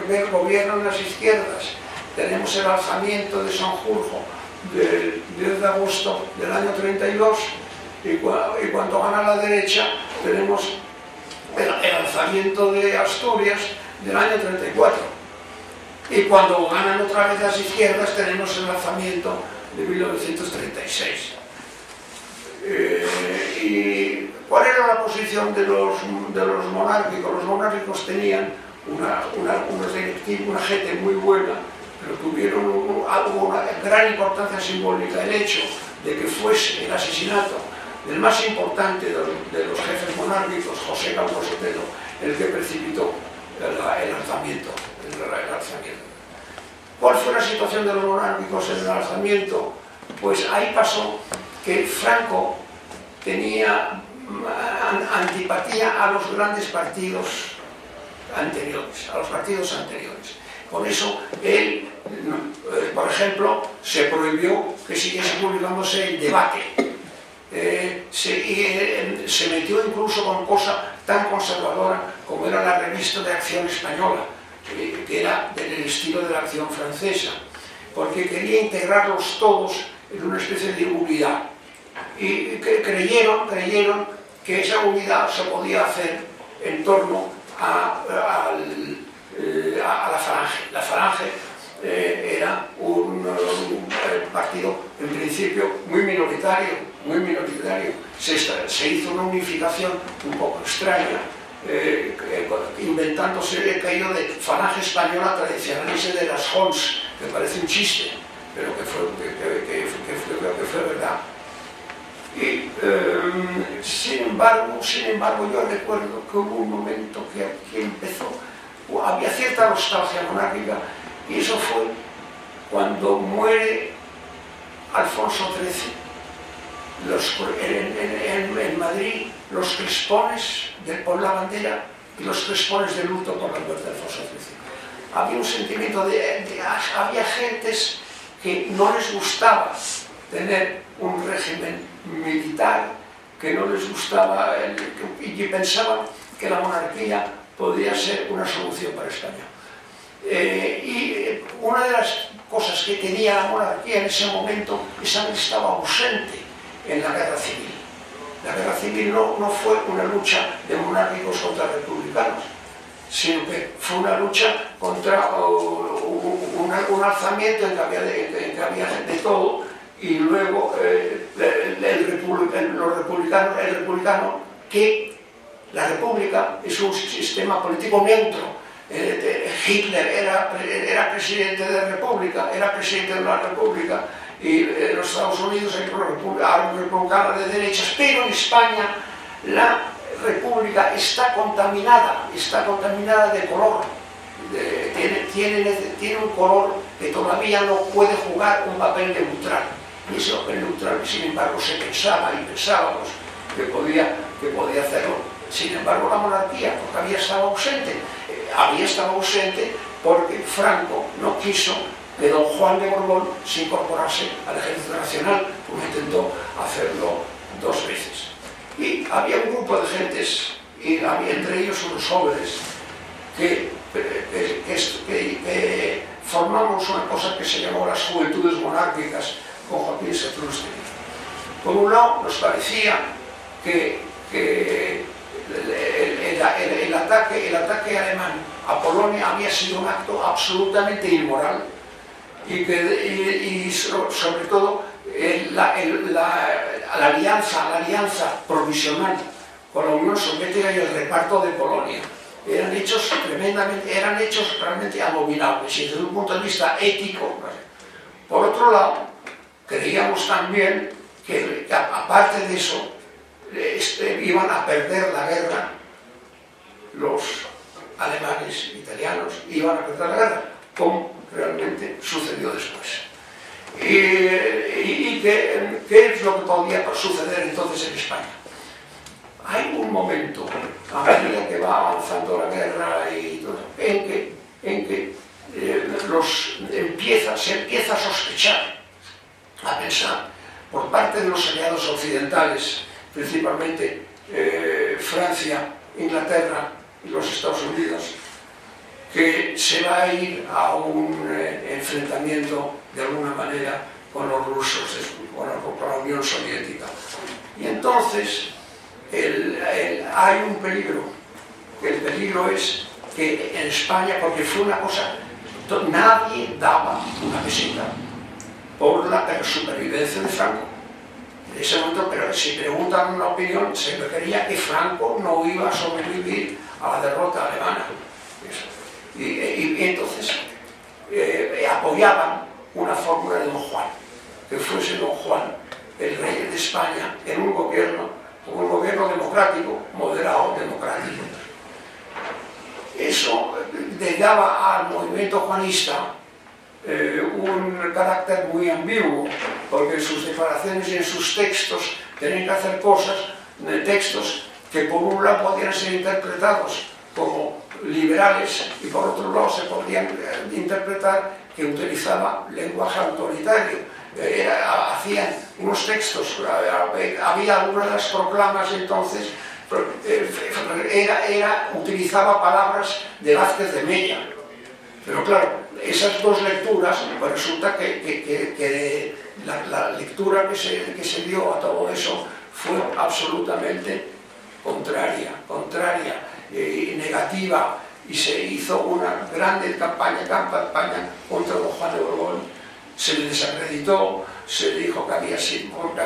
primer gobierno en las izquierdas, tenemos el alzamiento de Sanjurjo del 10 de agosto del año 32, y cuando gana la derecha tenemos el alzamiento de Asturias del año 34, y cuando ganan otra vez las izquierdas tenemos el alzamiento de 1936. ¿Y cuál era la posición de los monárquicos? Los monárquicos tenían unos directivos, una gente muy buena, pero tuvieron una gran importancia simbólica el hecho de que fuese el asesinato del más importante de los jefes monárquicos, José Calvo Sotelo, el que precipitó el alzamiento. ¿Cuál fue la situación de los monárquicos en el alzamiento? Pues ahí pasó que Franco tenía antipatía a los grandes partidos anteriores, Por eso él, por ejemplo, se prohibió que siguiese publicándose el debate. Se metió incluso con cosa tan conservadora como era la revista de Acción Española, que era del estilo de la Acción Francesa, porque quería integrarlos todos en una especie de unidad. Y creyeron que esa unidad se podía hacer en torno a la Falange. La Falange era un partido en principio muy minoritario. Se hizo una unificación un poco extraña, inventándose aquello de Falange Española Tradicional de las Hons, que parece un chiste, pero que fue verdad. Y, sin embargo, yo recuerdo que hubo un momento que empezó, había cierta nostalgia monárquica, y eso fue cuando muere Alfonso XIII. En Madrid, los crespones por la bandera y los crespones de luto por la muerte de Alfonso XIII. Había un sentimiento había gentes que no les gustaba tener un régimen militar, que no les gustaba y pensaban que la monarquía podría ser una solución para España. Y una de las cosas que tenía la monarquía en ese momento es que estaba ausente en la guerra civil. La guerra civil no fue una lucha de monárquicos contra republicanos, sino que fue una lucha contra un alzamiento en que había de todo, y luego la república es un sistema político neutro. Hitler era presidente de la república, y en los Estados Unidos hay republicanos de derechas, pero en España la república está contaminada de color, tiene un color que todavía no puede jugar un papel neutral, y ese papel neutral, sin embargo, se pensaba y pensábamos que podía hacerlo. Sin embargo, la monarquía todavía estaba ausente porque Franco no quiso que don Juan de Borbón se incorporase al Ejército Nacional, como intentó hacerlo 2 veces. Y había un grupo de gentes, y había entre ellos unos jóvenes, que formamos una cosa que se llamó las Juventudes Monárquicas con Joaquín Satrústegui. Por un lado, nos parecía que el ataque alemán a Polonia había sido un acto absolutamente inmoral, y sobre todo la alianza provisional con la Unión Soviética y el reparto de Polonia eran hechos realmente abominables, y desde un punto de vista ético. Por otro lado, creíamos también que aparte de eso iban a perder la guerra los alemanes, italianos, iban a perder la guerra, como realmente sucedió después. ¿Y qué es lo que podía suceder entonces en España? Hay un momento, a medida que va avanzando la guerra y todo, en que se empieza a sospechar, a pensar, por parte de los aliados occidentales, principalmente Francia, Inglaterra y los Estados Unidos, que se va a ir a un enfrentamiento de alguna manera con los rusos, con la Unión Soviética. Y entonces hay un peligro, que el peligro es que en España, porque fue una cosa, nadie daba una peseta por la supervivencia de Franco. En ese momento, pero si preguntan una opinión, se creía que Franco no iba a sobrevivir a la derrota alemana. Y entonces apoyaban una fórmula de don Juan, que fuese don Juan el rey de España en un gobierno democrático, moderado democrático. Eso le daba al movimiento juanista un carácter muy ambiguo, porque en sus declaraciones y en sus textos tenían que hacer cosas, textos que por un lado podían ser interpretados como liberales y por otro lado se podían interpretar que utilizaba lenguaje autoritario. Hacían unos textos, había algunas de las proclamas entonces, utilizaba palabras de Vázquez de Mella. Pero claro, esas dos lecturas, pues resulta que la lectura que se dio a todo eso fue absolutamente contraria y negativa, y se hizo una grande campaña contra don Juan de Borbón. Se le desacreditó, se dijo que había sido en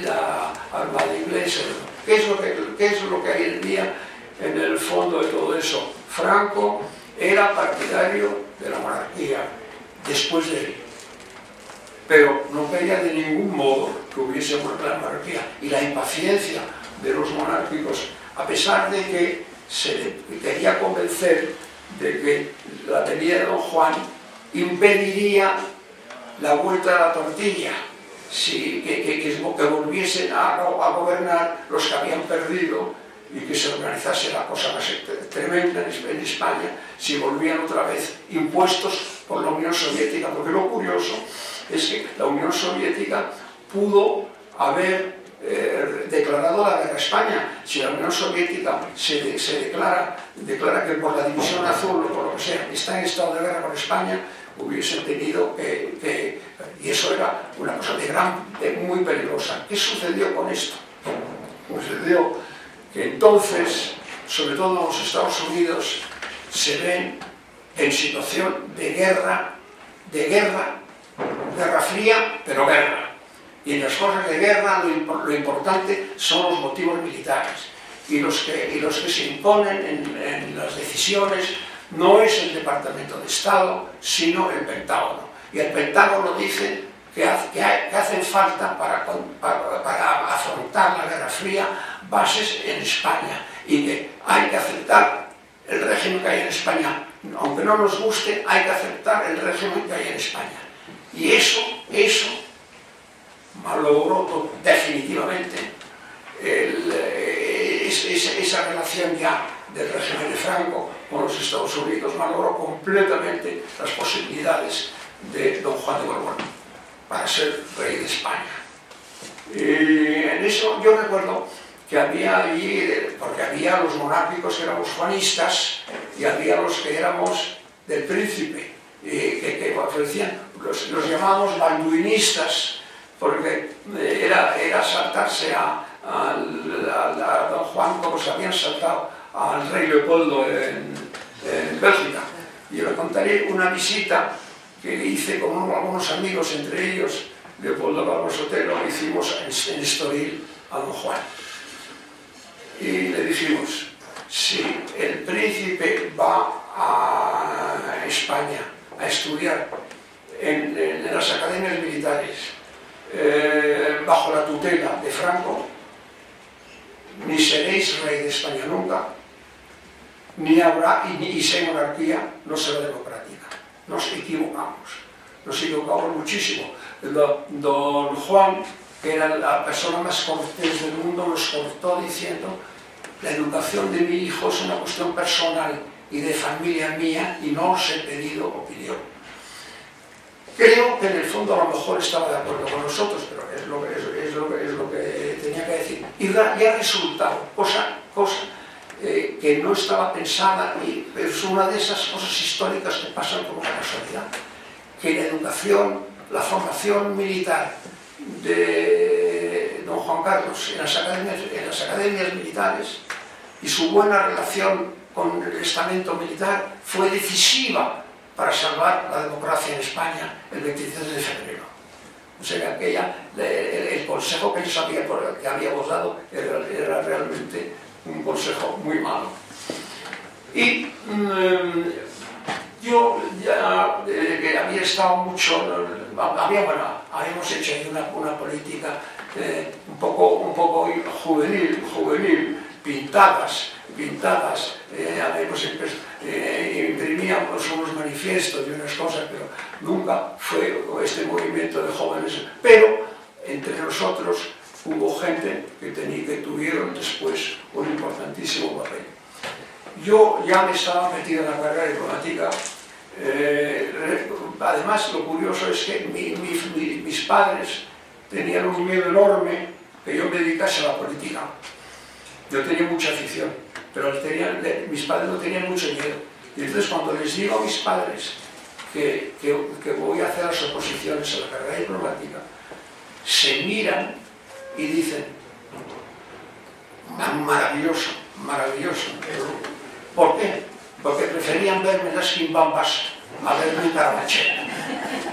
la armada inglesa. ¿Qué es lo que había en el fondo de todo eso? Franco era partidario de la monarquía después de él, pero no quería de ningún modo que hubiese una monarquía, y la impaciencia de los monárquicos, a pesar de que se le quería convencer de que la teoría de don Juan impediría la vuelta a la tortilla, que volviesen a gobernar los que habían perdido y que se organizase la cosa más tremenda en España si volvían otra vez impuestos por la Unión Soviética. Porque lo curioso es que la Unión Soviética pudo haber declarado la guerra a España. Si la Unión Soviética se declara que por la división azul o por lo que sea está en estado de guerra con España, hubiesen tenido y eso era una cosa muy peligrosa. ¿Qué sucedió con esto? Sucedió que entonces, sobre todo en los Estados Unidos, se ven en situación de guerra fría, pero guerra. Y en las cosas de guerra lo importante son los motivos militares. Y los que se imponen en las decisiones no es el Departamento de Estado, sino el Pentágono. Y el Pentágono dice que hacen falta para afrontar la Guerra Fría bases en España, y que hay que aceptar el régimen que hay en España. Aunque no nos guste, hay que aceptar el régimen que hay en España. Y eso malogró definitivamente esa relación ya del régimen de Franco con los Estados Unidos, malogró completamente las posibilidades de don Juan de Borbón para ser rey de España. Y en eso yo recuerdo que había allí, porque había los monárquicos que éramos juanistas y había los que éramos del príncipe, que decían, los llamábamos balduinistas, porque era saltarse a don Juan como se habían saltado al rey Leopoldo en Bélgica. Y yo le contaré una visita que hice con algunos amigos, entre ellos Leopoldo Balbo Sotelo, hicimos en Estoril a don Juan. Y le dijimos, si el príncipe va a España a estudiar en las academias militares bajo la tutela de Franco, ni seréis rey de España nunca, ni habrá, y si hay monarquía, no será democrática. Nos equivocamos muchísimo. Don Juan, que era la persona más cortés del mundo, nos cortó diciendo: la educación de mi hijo es una cuestión personal y de familia mía, y no os he pedido opinión. Creo que en el fondo a lo mejor estaba de acuerdo con nosotros, pero es lo que tenía que decir. Y ya ha resultado, cosa que no estaba pensada, y es una de esas cosas históricas que pasan como una casualidad, que la educación, la formación militar de don Juan Carlos en las academias militares y su buena relación con el estamento militar fue decisiva para salvar la democracia en España el 23 de febrero. O sea, el consejo que habíamos dado era realmente un consejo muy malo. Y Yo ya que había estado mucho, habíamos hecho ahí una política un poco juvenil, pintadas, imprimíamos unos manifiestos y unas cosas, pero nunca fue este movimiento de jóvenes. Pero entre nosotros hubo gente que tuvieron después un importantísimo papel. Yo ya me estaba metido en la carrera diplomática. Además, lo curioso es que mis padres tenían un miedo enorme que yo me dedicase a la política. Yo tenía mucha afición, pero mis padres no tenían mucho miedo. Y entonces cuando les digo a mis padres que voy a hacer las oposiciones a la carrera diplomática, se miran y dicen: maravilloso, maravilloso. ¿Por qué? Porque preferían verme en las quimbambas a verme en Carabanchel.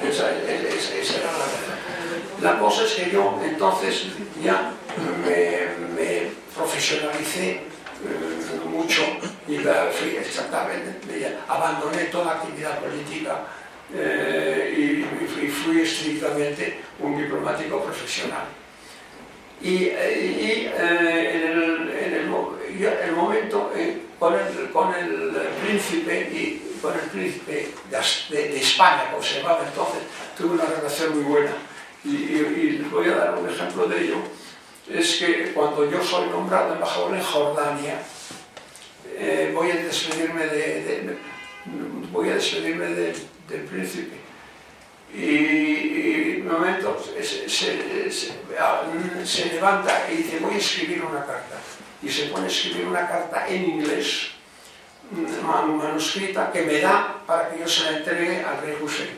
Esa era la verdad. La cosa es que yo entonces ya me profesionalicé mucho y fui exactamente, abandoné toda actividad política y fui estrictamente un diplomático profesional. Y en el momento con el príncipe de España, como se llamaba entonces, tuve una relación muy buena. Y les voy a dar un ejemplo de ello. Es que cuando yo soy nombrado embajador en Jordania, voy a despedirme del príncipe. Y en un momento se levanta y dice: voy a escribir una carta. Y se pone a escribir una carta en inglés, manuscrita, que me da para que yo se la entregue al rey Hussein.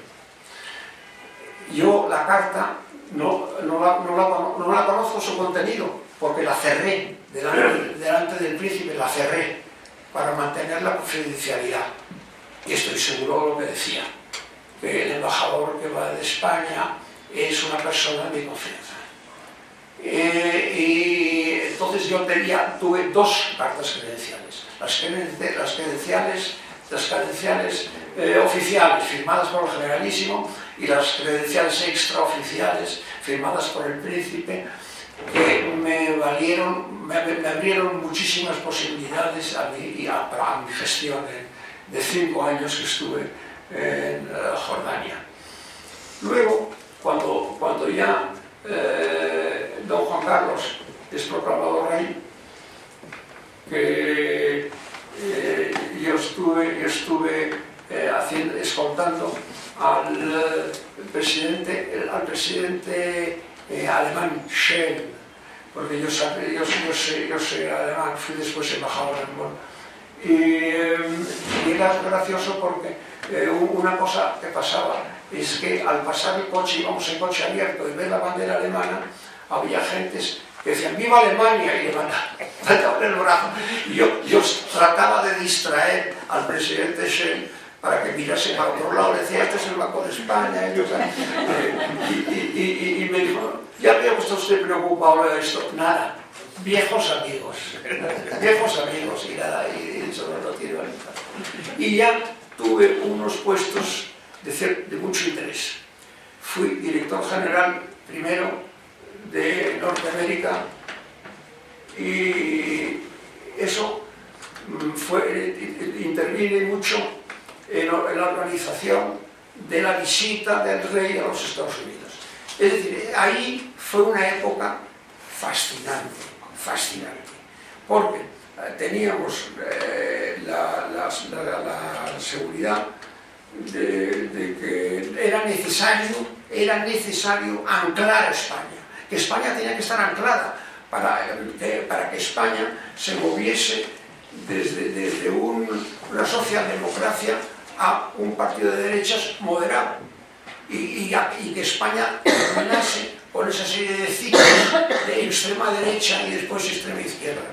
Yo la carta no la conozco su contenido, porque la cerré delante del príncipe, la cerré para mantener la confidencialidad. Y estoy seguro de lo que decía, que el embajador que va de España es una persona de mi confianza. Y entonces yo tuve dos cartas credenciales. Las credenciales oficiales firmadas por el generalísimo y las credenciales extraoficiales firmadas por el príncipe, que me abrieron muchísimas posibilidades a mi gestión de 5 años que estuve en Jordania. Luego, cuando ya don Juan Carlos es proclamado rey, que yo estuve escoltando al presidente alemán Schell, porque yo soy alemán, fui después embajador en Bonn. Y era gracioso porque una cosa que pasaba es que al pasar el coche, íbamos en coche abierto y ver la bandera alemana, había gentes que decían ¡viva Alemania! Y levantaban el brazo. Y yo trataba de distraer al presidente Schell para que mirase para otro lado. Le decía: este es el Banco de España. Y me dijo: ¿ya veo que está usted preocupado de esto? Nada, viejos amigos, y nada, y eso no lo tiene validad. Y ya tuve unos puestos de mucho interés. Fui director general primero de Norteamérica, y eso intervine mucho en la organización de la visita del rey a los Estados Unidos. Es decir, ahí fue una época fascinante, porque teníamos la seguridad de que era necesario anclar a España, que España tenía que estar anclada para que España se moviese desde una socialdemocracia a un partido de derechas moderado, y que España terminase con esa serie de ciclos de extrema derecha y después extrema izquierda.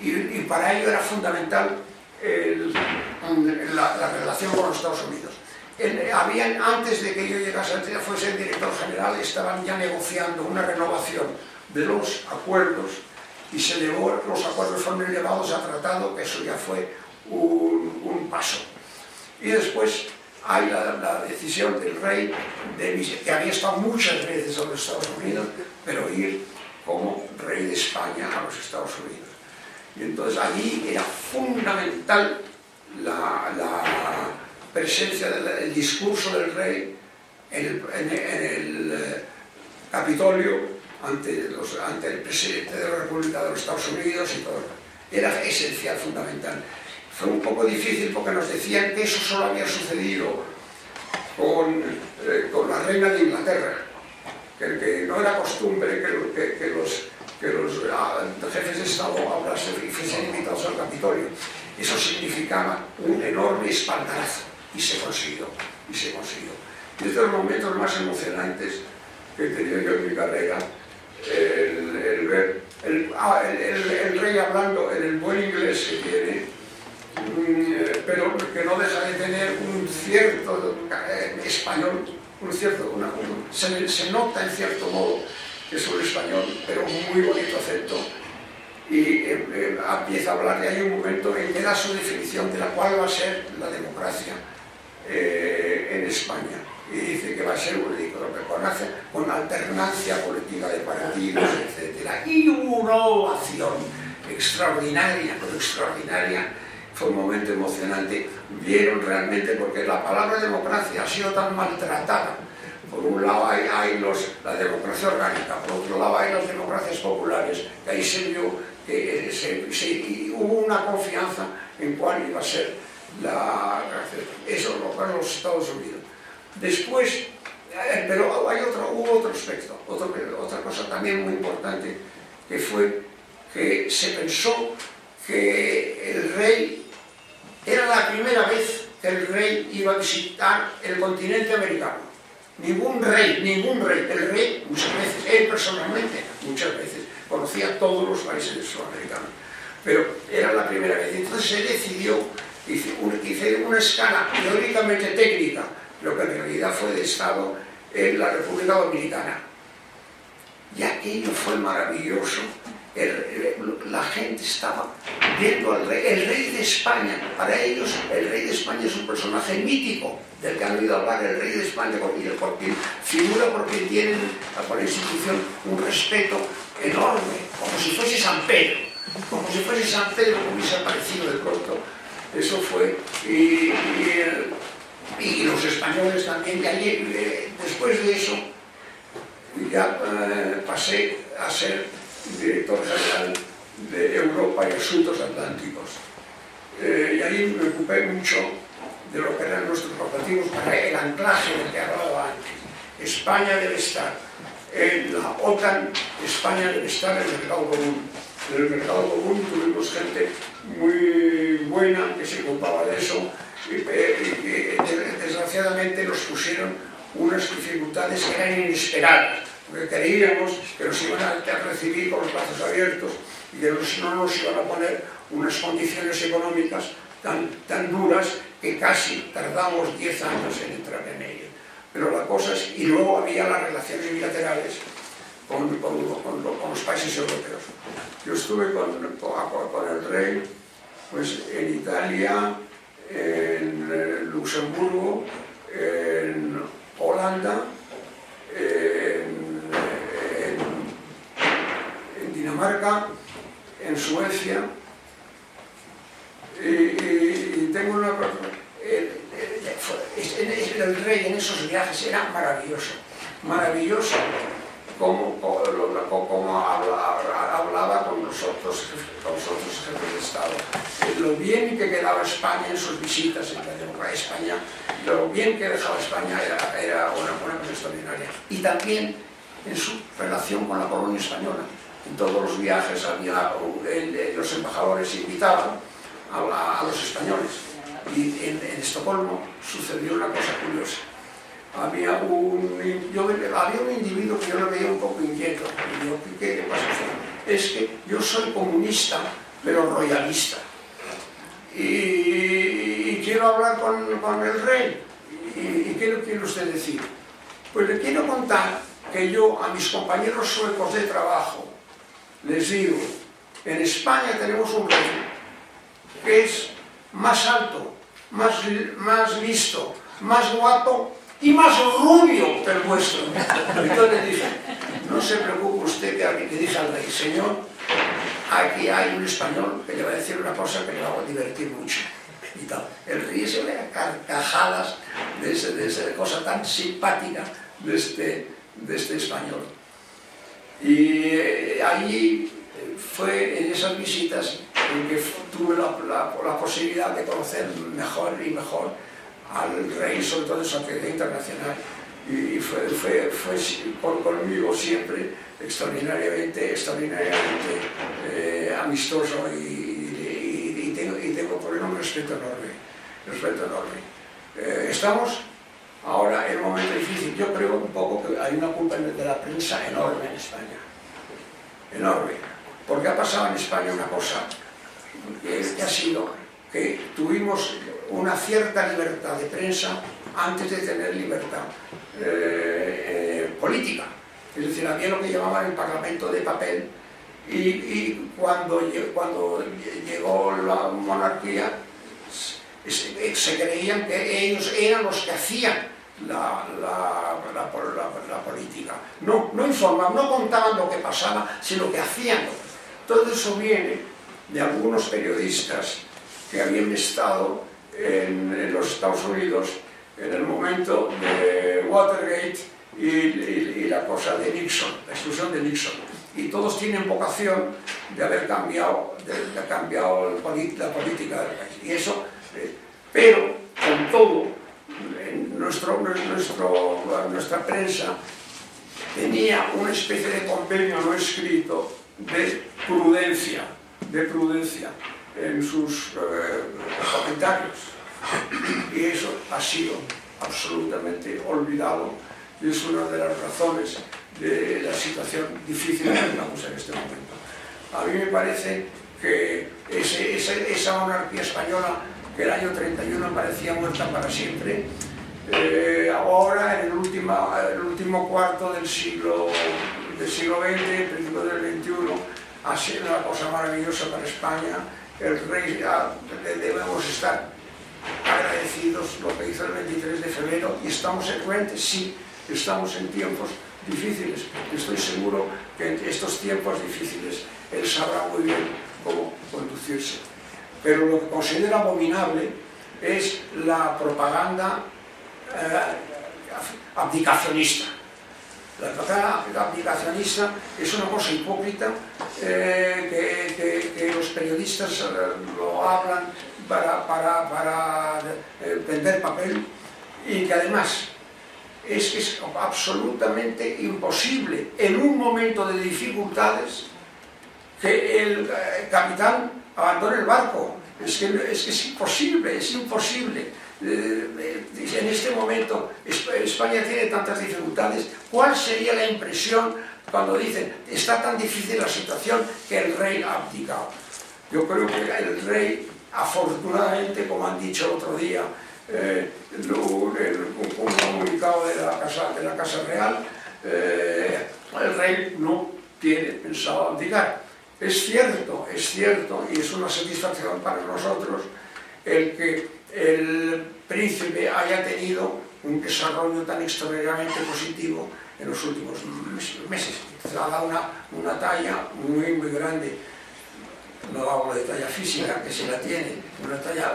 Y para ello era fundamental la relación con los Estados Unidos. Antes de que yo llegase, fuese el director general, estaban ya negociando una renovación de los acuerdos, y los acuerdos fueron elevados a tratado, que eso ya fue un paso. Y después hay la decisión del rey, que había estado muchas veces en los Estados Unidos, pero ir como rey de España a los Estados Unidos. Y entonces allí era fundamental la presencia del discurso del rey en el Capitolio ante el presidente de la República de los Estados Unidos y todo. Era esencial, fundamental. Fue un poco difícil porque nos decían que eso solo había sucedido con la reina de Inglaterra, que no era costumbre que los jefes de Estado hablasen y fuesen invitados al Capitolio. Eso significaba un enorme espaldarazo, y se consiguió, y se consiguió. Y estos momentos más emocionantes que he tenido yo en mi carrera, el ver el rey hablando en el buen inglés que tiene, pero que no deja de tener un cierto español, se nota en cierto modo que es un español, pero muy bonito acento, y empieza a hablar, y hay un momento en que da su definición de la cual va a ser la democracia en España, y dice que va a ser un lo reconoce con alternancia política de partidos, etc. Y una ovación extraordinaria, pero extraordinaria. Fue un momento emocionante. Vieron realmente, porque la palabra democracia ha sido tan maltratada. Por un lado hay la democracia orgánica, por otro lado hay las democracias populares, que ahí se vio que hubo una confianza en cuál iba a ser eso lo los Estados Unidos. Después, pero hubo otro aspecto, otra cosa también muy importante, que fue que se pensó que el rey, era la primera vez que el rey iba a visitar el continente americano. Ningún rey, el rey muchas veces, él personalmente, muchas veces, conocía todos los países sudamericanos, pero era la primera vez. Entonces se decidió, hice una escala teóricamente técnica, lo que en realidad fue de Estado en la República Dominicana. Y aquello fue maravilloso. La gente estaba viendo al rey, el rey de España. Para ellos, el rey de España es un personaje mítico del que han oído hablar, el rey de España, porque figura, porque tienen por la institución un respeto enorme, como si fuese San Pedro, que hubiese aparecido de pronto. Eso fue, y los españoles también, y allí, después de eso, ya pasé a ser director general de Europa y Asuntos Atlánticos. Y ahí me ocupé mucho de lo que eran nuestros objetivos para el anclaje del que hablaba antes. España debe estar en la OTAN, España debe estar en el mercado común. En el mercado común tuvimos gente muy buena que se ocupaba de eso, y desgraciadamente nos pusieron unas dificultades que eran inesperadas, porque creíamos que nos iban a recibir con los brazos abiertos y que no nos iban a poner unas condiciones económicas tan duras que casi tardamos 10 años en entrar en ello. Pero la cosa es, y luego había las relaciones bilaterales con los países europeos. Yo estuve con el rey pues, en Italia, en Luxemburgo, en Holanda, en Dinamarca, en Suecia, y tengo una cosa. El rey en esos viajes era maravilloso cómo hablaba con los otros jefes de Estado, lo bien que quedaba España en sus visitas en la democracia España, lo bien que dejaba España era una cosa extraordinaria. Y también en su relación con la colonia española. En todos los viajes los embajadores invitaban a los españoles. Y en Estocolmo sucedió una cosa curiosa. Había un individuo que yo lo veía un poco inquieto. Y digo, ¿qué pasa? Es que yo soy comunista, pero royalista. Y quiero hablar con el rey. ¿Y qué le quiere usted decir? Pues le quiero contar que yo a mis compañeros suecos de trabajo les digo, en España tenemos un rey que es más alto más listo, más guapo y más rubio que el vuestro. Entonces le dije, no se preocupe usted que dije al rey, señor, aquí hay un español que le va a decir una cosa que le va a divertir mucho. Y tal. El rey se ve a carcajadas de esa cosa tan simpática de este español. Y allí fue en esas visitas en que tuve la posibilidad de conocer mejor y mejor al rey, sobre todo en su actividad internacional. Y fue conmigo siempre extraordinariamente amistoso y tengo por él un respeto enorme. Estamos ahora en un momento difícil. Yo creo un poco que hay una culpa de la prensa enorme en España. Enorme. Porque ha pasado en España una cosa que ha sido que tuvimos una cierta libertad de prensa antes de tener libertad política. Es decir, había lo que llamaban el Parlamento de papel y cuando llegó la monarquía se creían que ellos eran los que hacían la política. No informaban, no contaban lo que pasaba, sino que hacían. Todo eso viene de algunos periodistas que habían estado en los Estados Unidos en el momento de Watergate y la cosa de Nixon, la expulsión de Nixon. Y todos tienen vocación de haber cambiado, la política del país. Y eso, pero con todo, nuestra prensa tenía una especie de convenio no escrito de prudencia en sus comentarios. Y eso ha sido absolutamente olvidado y es una de las razones de la situación difícil que estamos en este momento. A mí me parece que esa monarquía española que el año 31 parecía muerta para siempre, ahora en el último cuarto del siglo XX, principio del XXI, ha sido una cosa maravillosa para España. El rey, debemos estar agradecidos lo que hizo el 23 de febrero y estamos secuentes, sí, estamos en tiempos difíciles. Estoy seguro que en estos tiempos difíciles él sabrá muy bien cómo conducirse. Pero lo que considero abominable es la propaganda abdicacionista. La propaganda abdicacionista es una cosa hipócrita que los periodistas lo hablan para vender papel y que además es absolutamente imposible en un momento de dificultades que el capitán abandone el barco. Es imposible, es imposible. En este momento España tiene tantas dificultades. ¿Cuál sería la impresión cuando dicen está tan difícil la situación que el rey ha abdicado? Yo creo que el rey, afortunadamente, como han dicho el otro día, un comunicado de la Casa Real, el rey no tiene pensado abdicar. Es cierto, y es una satisfacción para nosotros el que el príncipe haya tenido un desarrollo tan extraordinariamente positivo en los últimos meses. Se ha dado una talla muy grande. No hablo de talla física, que se la tiene, una talla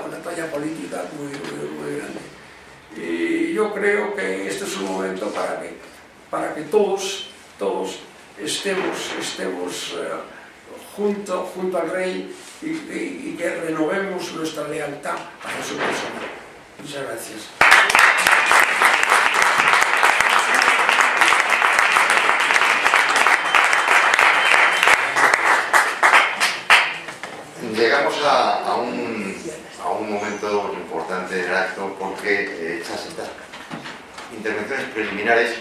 política muy grande. Y yo creo que este es un momento para que todos estemos junto al rey y que renovemos nuestra lealtad a su persona. Muchas gracias. Llegamos a un momento importante del acto porque hechas estas intervenciones preliminares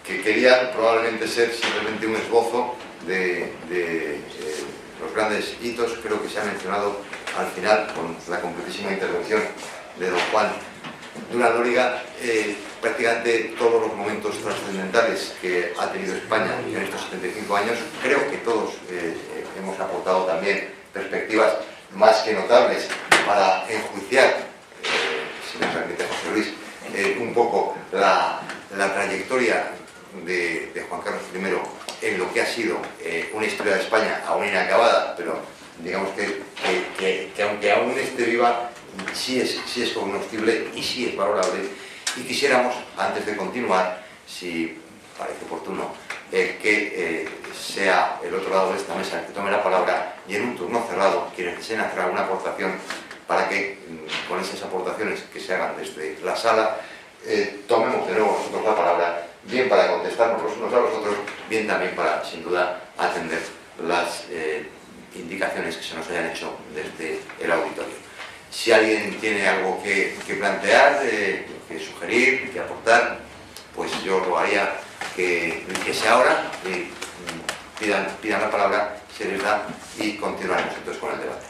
que querían probablemente ser simplemente un esbozo de los grandes hitos, creo que se ha mencionado al final con la completísima intervención de don Juan Durán Loriga, prácticamente todos los momentos trascendentales que ha tenido España en estos 75 años. Creo que todos hemos aportado también perspectivas más que notables para enjuiciar si me permite José Luis, un poco la trayectoria de Juan Carlos I en lo que ha sido una historia de España aún inacabada, pero digamos que aunque aún esté viva, sí es cognoscible y sí es valorable. Y quisiéramos, antes de continuar, si parece oportuno, que sea el otro lado de esta mesa el que tome la palabra, y en un turno cerrado quienes deseen hacer alguna aportación, para que con esas aportaciones que se hagan desde la sala tomemos de nuevo nosotros la palabra, bien para contestarnos los unos a los otros, bien también para, sin duda, atender las indicaciones que se nos hayan hecho desde el auditorio. Si alguien tiene algo que plantear, que sugerir, que aportar, pues yo rogaría que lo hiciese ahora, pidan la palabra, se les da y continuaremos entonces con el debate.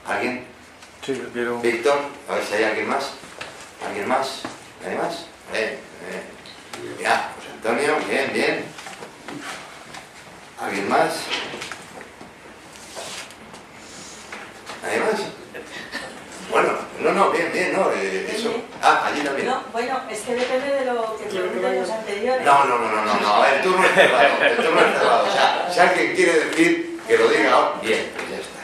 ¿Alguien? Sí, yo quiero... Víctor, a ver si hay alguien más. ¿Alguien más? ¿Hay más? Ya, José Antonio, bien. ¿Alguien más? ¿Hay más? Bueno, no, bien, no, eso. Allí también. No, bueno, es que depende de lo que pregunten los anteriores. No, a ver, el turno es cerrado, o sea, si alguien quiere decir que lo diga ahora, bien, pues ya está.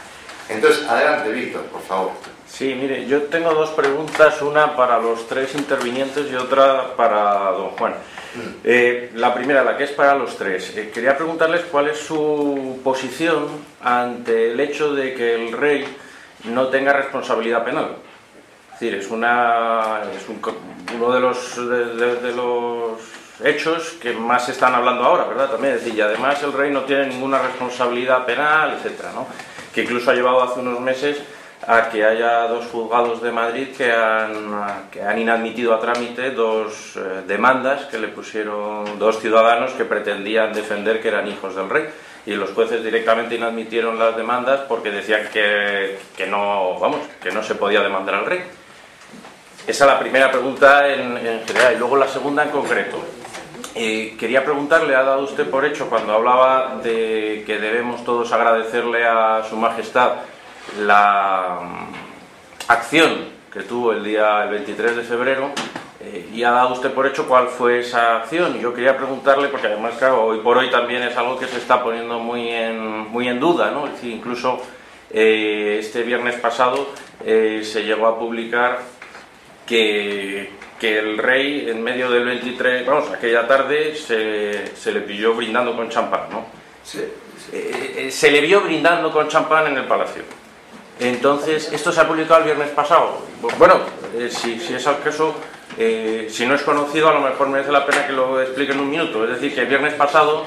Entonces, adelante, Víctor, por favor. Sí, mire, yo tengo dos preguntas, una para los tres intervinientes y otra para don Juan. La primera, la que es para los tres. Quería preguntarles cuál es su posición ante el hecho de que el rey no tenga responsabilidad penal. Es decir, es uno de los hechos que más se están hablando ahora, ¿verdad? También, es decir, y además el rey no tiene ninguna responsabilidad penal, etcétera, ¿no? Que incluso ha llevado hace unos meses a que haya dos juzgados de Madrid que han inadmitido a trámite dos demandas que le pusieron dos ciudadanos que pretendían defender que eran hijos del rey. Y los jueces directamente inadmitieron las demandas porque decían que no se podía demandar al rey. Esa es la primera pregunta en general. Y luego la segunda en concreto. Quería preguntarle, ha dado usted por hecho cuando hablaba de que debemos todos agradecerle a Su Majestad la acción que tuvo el 23 de febrero, y ha dado usted por hecho cuál fue esa acción. Y yo quería preguntarle, porque además, claro, hoy por hoy también es algo que se está poniendo muy en duda, ¿no? Es decir, incluso este viernes pasado se llegó a publicar que el rey, en medio del 23, aquella tarde se le pilló brindando con champán, ¿no? Sí. Se le vio brindando con champán en el palacio. Entonces, esto se ha publicado el viernes pasado. Bueno, si es el caso, si no es conocido, a lo mejor merece la pena que lo explique en un minuto. Es decir, que el viernes pasado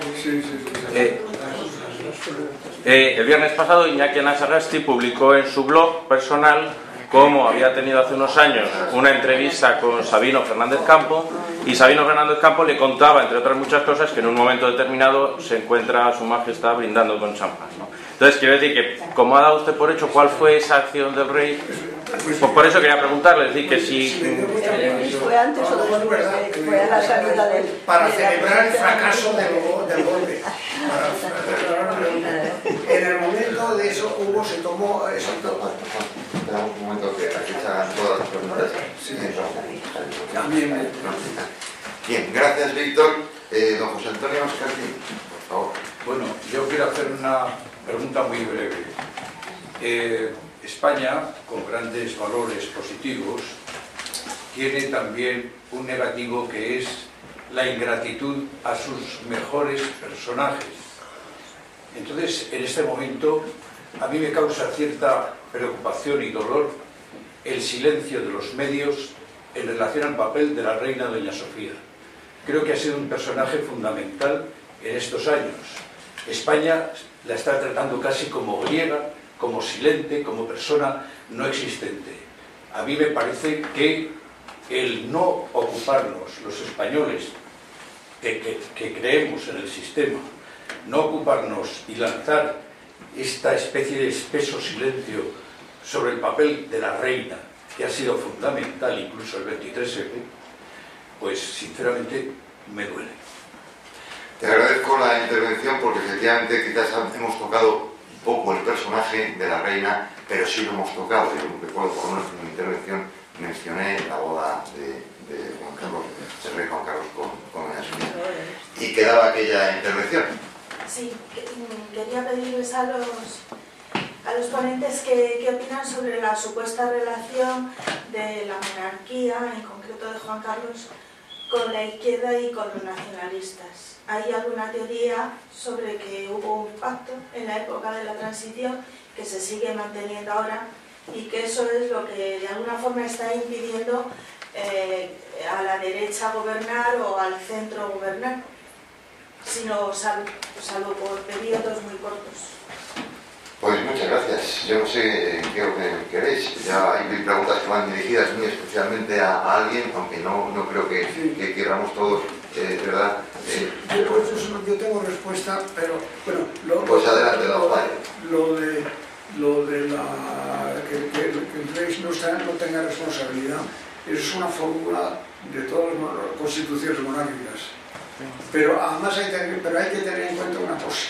Iñaki Anasagasti publicó en su blog personal cómo había tenido hace unos años una entrevista con Sabino Fernández Campo, y Sabino Fernández Campo le contaba, entre otras muchas cosas, que en un momento determinado se encuentra a Su Majestad brindando con champán, ¿no? Entonces, quiero decir que, como ha dado usted por hecho cuál fue esa acción del rey, pues por eso quería preguntarle, es decir, que si... ¿Fue antes o después? Fue a la salida del... Para celebrar el fracaso del golpe. En el momento de eso se tomó... Esperamos un momento que aquí se hagan todas las preguntas. También. Bien, gracias, Víctor. Don José Antonio Oscartín, por favor. Bueno, yo quiero hacer una pregunta muy breve. España, con grandes valores positivos, tiene también un negativo, que es la ingratitud a sus mejores personajes. Entonces, en este momento, a mí me causa cierta preocupación y dolor el silencio de los medios en relación al papel de la reina doña Sofía. Creo que ha sido un personaje fundamental en estos años. España la está tratando casi como griega, como silente, como persona no existente. A mí me parece que el no ocuparnos, los españoles que creemos en el sistema, no ocuparnos y lanzar esta especie de espeso silencio sobre el papel de la reina, que ha sido fundamental incluso el 23F, pues sinceramente me duele. Te agradezco la intervención, porque efectivamente quizás hemos tocado poco el personaje de la reina, pero sí lo hemos tocado. Yo recuerdo por una intervención mencioné la boda de Juan Carlos, el rey Juan Carlos con doña Sofía. Y quedaba aquella intervención. Sí, quería pedirles a los ponentes que opinan sobre la supuesta relación de la monarquía, en concreto de Juan Carlos, con la izquierda y con los nacionalistas. Hay alguna teoría sobre que hubo un pacto en la época de la transición que se sigue manteniendo ahora y que eso es lo que de alguna forma está impidiendo a la derecha gobernar o al centro gobernar, sino salvo por periodos muy cortos. Pues muchas gracias. Yo no sé qué orden queréis. Ya hay preguntas que van dirigidas muy especialmente a alguien, aunque no creo que queramos todos, ¿verdad? Yo tengo respuesta, pero bueno, pues adelante, lo de que el rey no tenga responsabilidad es una fórmula de todas las constituciones monárquicas. Pero además hay que tener en cuenta una cosa,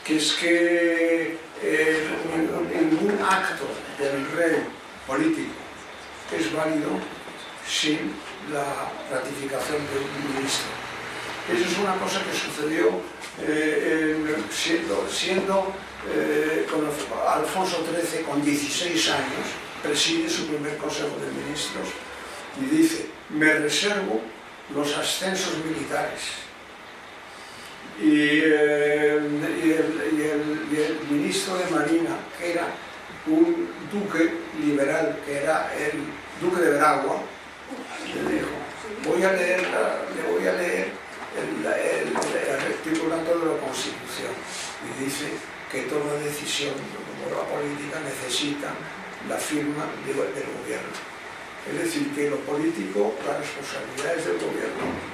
que es que ningún acto del rey político es válido sin la ratificación de un ministro. Eso es una cosa que sucedió siendo con Alfonso XIII, con 16 años, preside su primer Consejo de Ministros y dice: me reservo los ascensos militares. Y el ministro de Marina, que era un duque liberal, que era el duque de Veragua, le dijo: le voy a leer el artículo de la Constitución, y dice que toda decisión por la política necesita la firma del gobierno. Es decir, que lo político, la responsabilidad es del gobierno.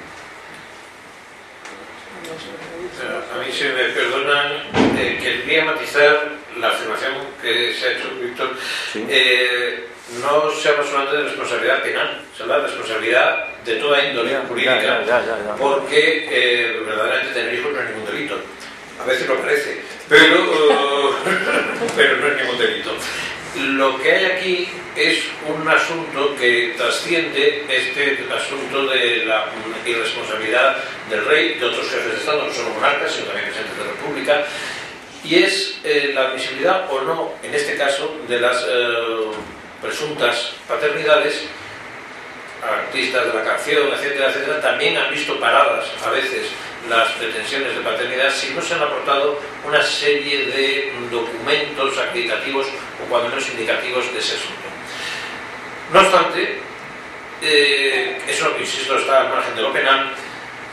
A mí, si me perdonan, querría matizar la afirmación que se ha hecho Víctor. Sí. No se habla solamente de responsabilidad penal, se habla de responsabilidad de toda índole jurídica, porque verdaderamente tener hijos no es ningún delito. A veces lo parece, pero no es ningún delito. Lo que hay aquí es un asunto que trasciende este asunto de la irresponsabilidad del rey, de otros jefes de Estado, no solo monarcas, sino también presidentes de la República, y es la admisibilidad o no, en este caso, de las presuntas paternidades. Artistas de la canción, etcétera, etcétera, también han visto paradas a veces las pretensiones de paternidad si no se han aportado una serie de documentos acreditativos o cuando menos indicativos de ese asunto. No obstante, eso, insisto, está al margen de lo penal.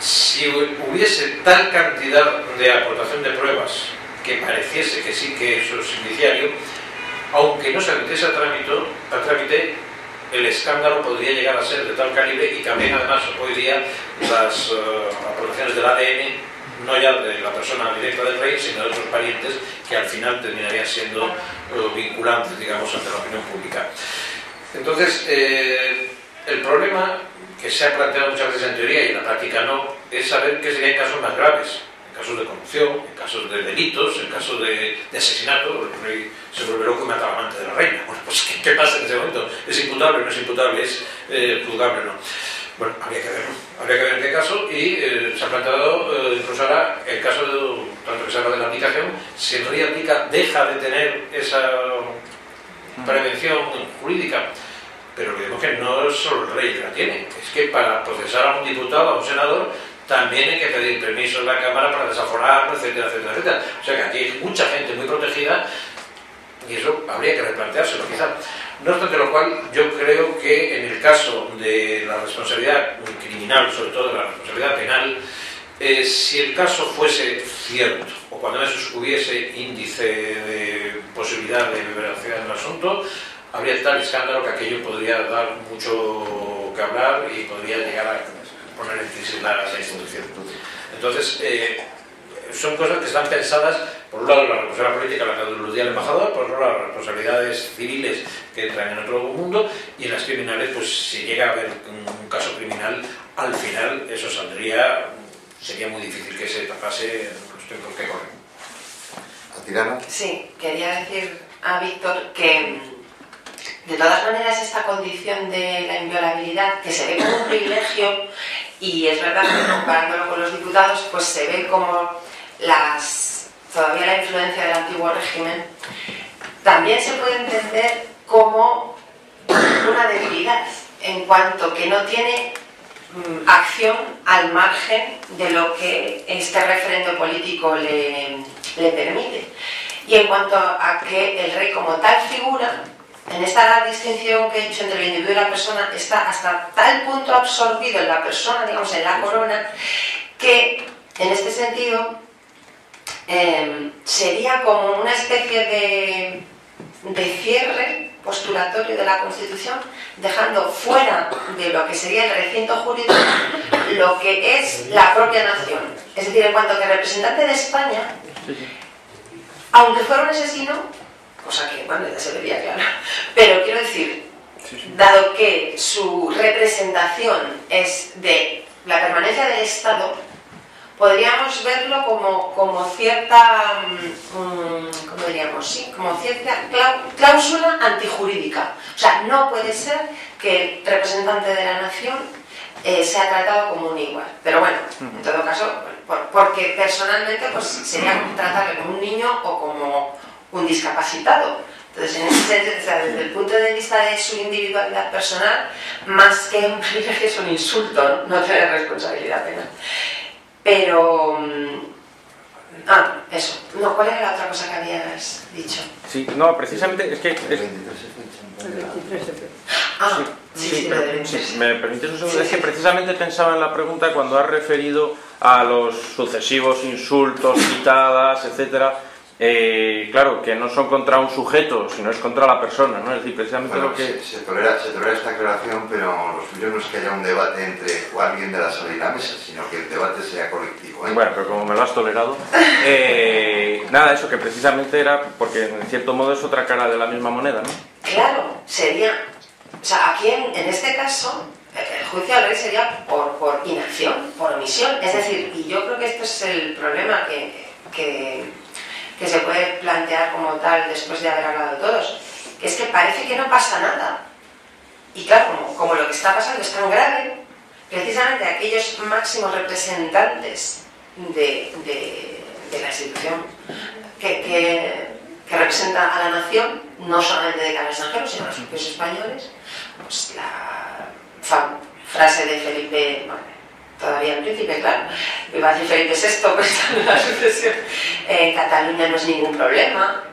Si hubiese tal cantidad de aportación de pruebas que pareciese que sí que eso es indiciario, aunque no se admitiese a trámite, el escándalo podría llegar a ser de tal calibre, y también además hoy día las aportaciones del ADN, no ya de la persona directa del rey, sino de otros parientes, que al final terminarían siendo vinculantes, digamos, ante la opinión pública. Entonces, el problema que se ha planteado muchas veces en teoría y en la práctica no, es saber qué serían casos más graves. En casos de corrupción, en casos de delitos, en casos de asesinato. El rey se vuelve loco y mata al amante de la reina. Bueno, pues ¿qué pasa en ese momento? ¿Es imputable o no es imputable? ¿Es juzgable o no? Bueno, habría que verlo. Habría que ver en qué caso, y se ha planteado incluso ahora el caso de, tanto que se habla de la aplicación, si el rey aplica, deja de tener esa prevención jurídica. Pero olvidemos que no es solo el rey que la tiene, es que para procesar a un diputado, a un senador, también hay que pedir permiso en la Cámara para desaforarlo, etcétera, etcétera, etcétera. O sea que aquí hay mucha gente muy protegida y eso habría que replanteárselo quizá. No obstante lo cual, yo creo que en el caso de la responsabilidad criminal, sobre todo de la responsabilidad penal, si el caso fuese cierto, o cuando menos hubiese índice de posibilidad de veracidad en el asunto, habría tal escándalo que aquello podría dar mucho que hablar y podría llegar a poner en crisis la institución. Entonces, son cosas que están pensadas, por un lado la responsabilidad política, la que aludía el embajador, por otro lado las responsabilidades civiles que entran en otro mundo, y en las criminales, pues si llega a haber un caso criminal, al final eso saldría, sería muy difícil que se tapase los tiempos que corren. ¿A Tirana? Sí, quería decir a Víctor que De todas maneras, esta condición de la inviolabilidad, que se ve como un privilegio, y es verdad que comparándolo con los diputados, pues se ve como todavía la influencia del antiguo régimen, también se puede entender como una debilidad, en cuanto que no tiene acción al margen de lo que este referendo político le permite. Y en cuanto a que el rey como tal figura, en esta distinción que he dicho entre el individuo y la persona, está hasta tal punto absorbido en la persona, digamos, en la corona, que en este sentido sería como una especie de cierre postulatorio de la Constitución, dejando fuera de lo que sería el recinto jurídico lo que es la propia nación. Es decir, en cuanto que representante de España, aunque fuera un asesino, cosa que, bueno, ya se vería claro, pero quiero decir, dado que su representación es de la permanencia del Estado, podríamos verlo como cierta, ¿cómo diríamos? Sí, como cierta cláusula antijurídica. O sea, no puede ser que el representante de la nación sea tratado como un igual. Pero bueno, en todo caso, porque personalmente pues sería tratarle como un niño o como un discapacitado. Entonces, en ese sentido, o sea, desde el punto de vista de su individualidad personal, más que un privilegio es un insulto, no tener responsabilidad penal. Pero... eso. No, ¿cuál era la otra cosa que habías dicho? Sí, no, precisamente es que... El 23 de febrero. Sí, me permites un segundo. Es que precisamente pensaba en la pregunta cuando has referido a los sucesivos insultos, citadas, etcétera. Claro, que no son contra un sujeto, sino es contra la persona, ¿no? Es decir, precisamente lo que... Se tolera esta aclaración, pero lo suyo no es que haya un debate entre alguien de la sala y la mesa, sino que el debate sea colectivo, ¿eh? Bueno, pero como me lo has tolerado... nada, eso que precisamente era porque en cierto modo es otra cara de la misma moneda, ¿no? Claro, sería... O sea, aquí en este caso, el juicio al rey sería por inacción, por omisión. Es decir, y yo creo que este es el problema que se puede plantear como tal después de haber hablado todos, que es que parece que no pasa nada. Y claro, como lo que está pasando es tan grave, precisamente aquellos máximos representantes de la institución que representan a la nación, no solamente de cara al extranjero, sino a los propios españoles, pues la frase de Felipe... Bueno, todavía el príncipe, claro, iba a decir Felipe VI, pues la sucesión. En Cataluña no es ningún problema,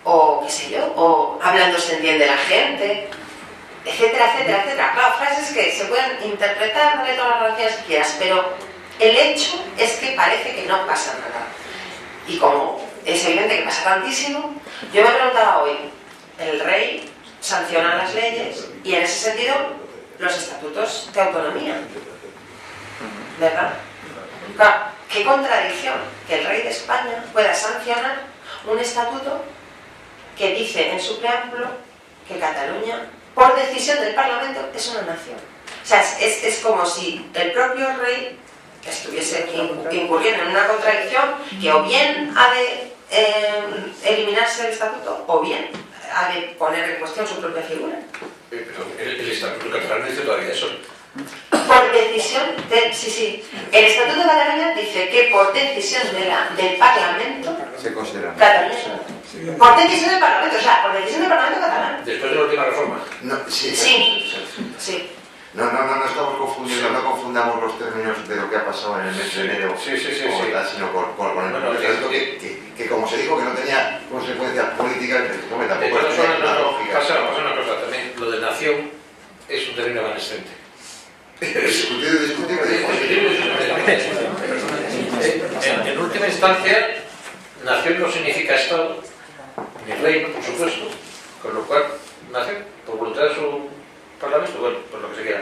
o qué sé yo, o hablando se entiende la gente, etcétera, etcétera, etcétera. Claro, frases que se pueden interpretar, darle todas las gracias que quieras, pero el hecho es que parece que no pasa nada. Y como es evidente que pasa tantísimo, yo me preguntaba hoy, el rey sanciona las leyes y en ese sentido los estatutos de autonomía. ¿Verdad? Claro, qué contradicción que el rey de España pueda sancionar un estatuto que dice en su preámbulo que Cataluña, por decisión del Parlamento, es una nación. O sea, es como si el propio rey estuviese incurriendo en una contradicción que o bien ha de eliminarse el estatuto o bien ha de poner en cuestión su propia figura. Pero el estatuto catalán dice todavía eso. Por decisión del... Sí. El Estatuto de Cataluña dice que por decisión del Parlamento... Se considera. Cataluña es una... Por decisión del Parlamento, o sea, por decisión del Parlamento catalán. Después de la última reforma. No, Sí. No estamos confundiendo, no confundamos los términos de lo que ha pasado en el mes de enero sino con el estatuto que como se dijo que no tenía consecuencias políticas, tampoco es lógica. Pasa una cosa también, lo de nación es un término evanescente. Discutible. En última instancia, nación no significa Estado, ni reino, por supuesto, con lo cual, nación, por voluntad de su Parlamento, bueno, por lo que se quiera.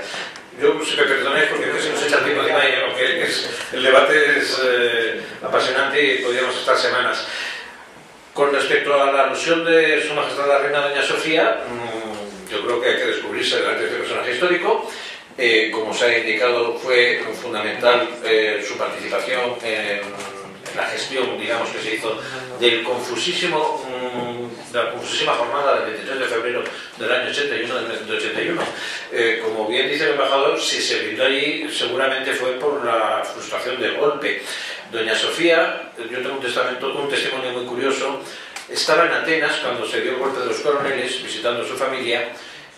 Yo, si me perdonáis, porque se nos echa el tiempo de mañana, aunque el debate es apasionante y podríamos estar semanas. Con respecto a la alusión de Su Majestad la Reina Doña Sofía, yo creo que hay que descubrirse delante de este personaje histórico. Como se ha indicado, fue fundamental su participación en la gestión, digamos, que se hizo de la confusísima jornada del 23 de febrero del año 81, del 81. Como bien dice el embajador, si se brindó allí seguramente fue por la frustración del golpe. Doña Sofía, yo tengo un testimonio muy curioso, estaba en Atenas cuando se dio el golpe de los coroneles, visitando a su familia,